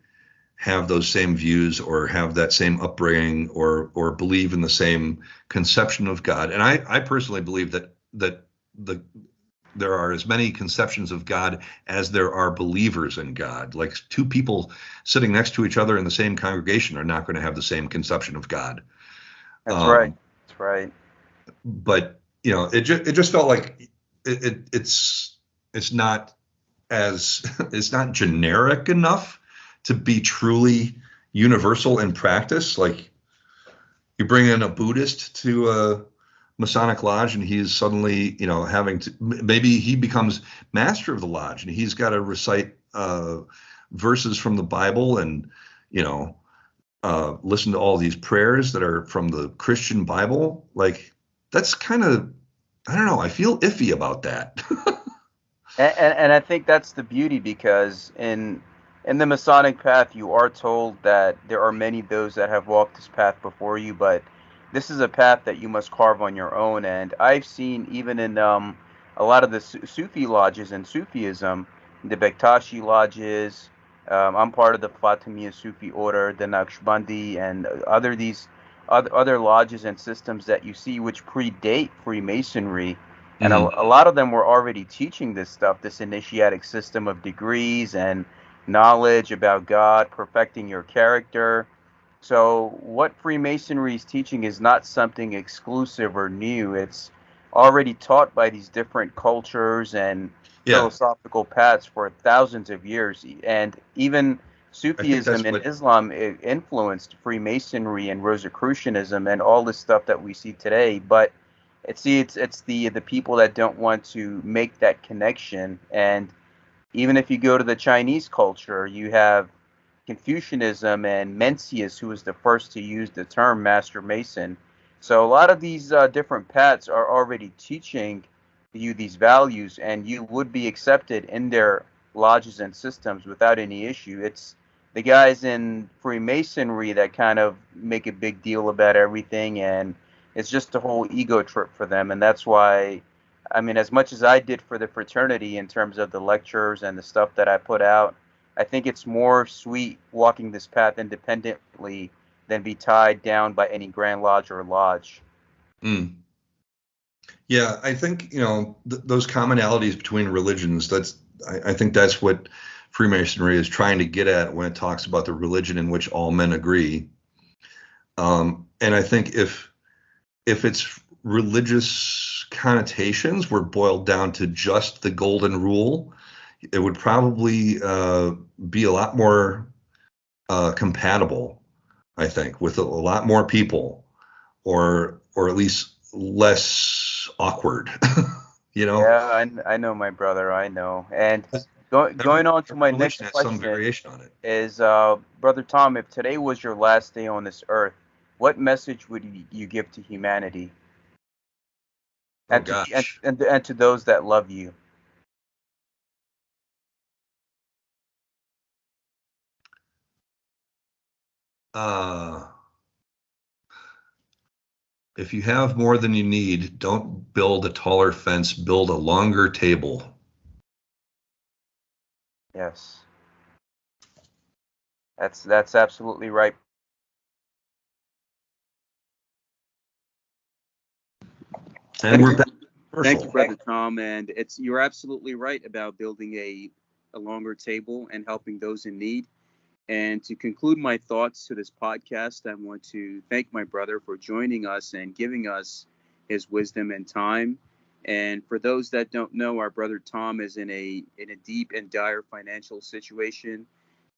have those same views or have that same upbringing or believe in the same conception of God. And I personally believe that there are as many conceptions of God as there are believers in God. Like, two people sitting next to each other in the same congregation are not going to have the same conception of God. That's right. Um, That's right. but it just felt like it's not as it's not generic enough to be truly universal in practice. Like you bring in a Buddhist to a Masonic lodge and he's suddenly, having to, maybe he becomes master of the lodge and he's got to recite verses from the Bible and, listen to all these prayers that are from the Christian Bible. Like that's kind of, I don't know, I feel iffy about that. And I think that's the beauty, because in the Masonic path, you are told that there are many those that have walked this path before you, but this is a path that you must carve on your own. And I've seen even in a lot of the Sufi lodges and Sufism, the Bektashi lodges. I'm part of the Fatimiyya Sufi order, the Naqshbandi, and other lodges and systems that you see which predate Freemasonry. And Mm, a lot of them were already teaching this stuff, this initiatic system of degrees and knowledge about God, perfecting your character. So, what Freemasonry is teaching is not something exclusive or new. It's already taught by these different cultures and yeah, philosophical paths for thousands of years. And even I think Sufism that's and what, Islam influenced Freemasonry and Rosicrucianism and all this stuff that we see today. But it's the people that don't want to make that connection. And even if you go to the Chinese culture, you have Confucianism and Mencius, who was the first to use the term Master Mason. So a lot of these different paths are already teaching you these values, and you would be accepted in their lodges and systems without any issue. It's the guys in Freemasonry that kind of make a big deal about everything, and it's just a whole ego trip for them. And that's why, I mean, as much as I did for the fraternity in terms of the lectures and the stuff that I put out, I think it's more sweet walking this path independently than be tied down by any Grand Lodge or lodge. mm. Yeah, I think, those commonalities between religions, I think that's what Freemasonry is trying to get at when it talks about the religion in which all men agree. And I think if its religious connotations were boiled down to just the golden rule, it would probably be a lot more compatible, I think, with a lot more people, or at least less awkward. you know, Yeah, I know, my brother. I know. And every, going on to every my religion next has some question variation on it. is, Brother Tom, if today was your last day on this earth, what message would you give to humanity Oh and to gosh. and to those that love you? Uh, if you have more than you need, don't build a taller fence, build a longer table. Yes, that's absolutely right. And Thank we're you. back to Thank you, commercial. Brother Tom. And you're absolutely right about building a longer table and helping those in need. And to conclude my thoughts to this podcast, I want to thank my brother for joining us and giving us his wisdom and time. And for those that don't know, our brother Tom is in a deep and dire financial situation.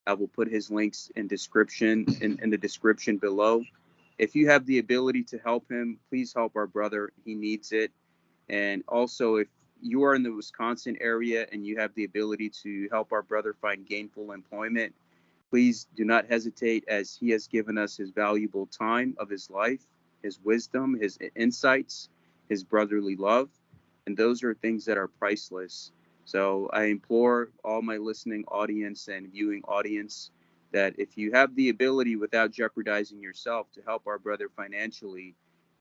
I will put his links in the description below. If you have the ability to help him, please help our brother. He needs it. And also, if you are in the Wisconsin area and you have the ability to help our brother find gainful employment, please do not hesitate, as he has given us his valuable time of his life, his wisdom, his insights, his brotherly love. And those are things that are priceless. So I implore all my listening audience and viewing audience that if you have the ability without jeopardizing yourself to help our brother financially,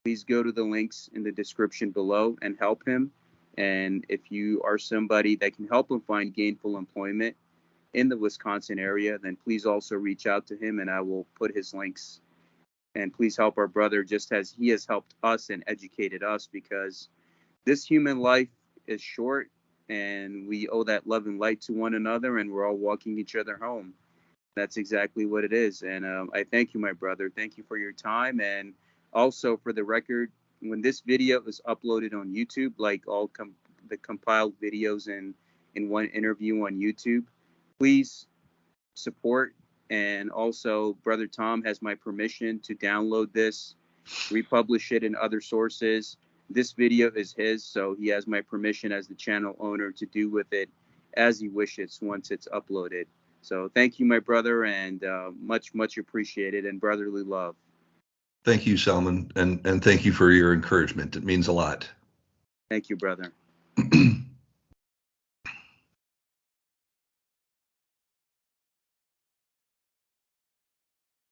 please go to the links in the description below and help him. And if you are somebody that can help him find gainful employment in the Wisconsin area, then please also reach out to him and I will put his links. And please help our brother just as he has helped us and educated us, because this human life is short and we owe that love and light to one another, and we're all walking each other home. That's exactly what it is. And I thank you, my brother. Thank you for your time. And also, for the record, when this video is uploaded on YouTube, like all the compiled videos and in one interview on YouTube. Please support. And also, Brother Tom has my permission to download this, republish it in other sources. This video is his, so he has my permission as the channel owner to do with it as he wishes once it's uploaded. So thank you, my brother, and much, much appreciated, and brotherly love. Thank you, Salman, and thank you for your encouragement. It means a lot. Thank you, brother.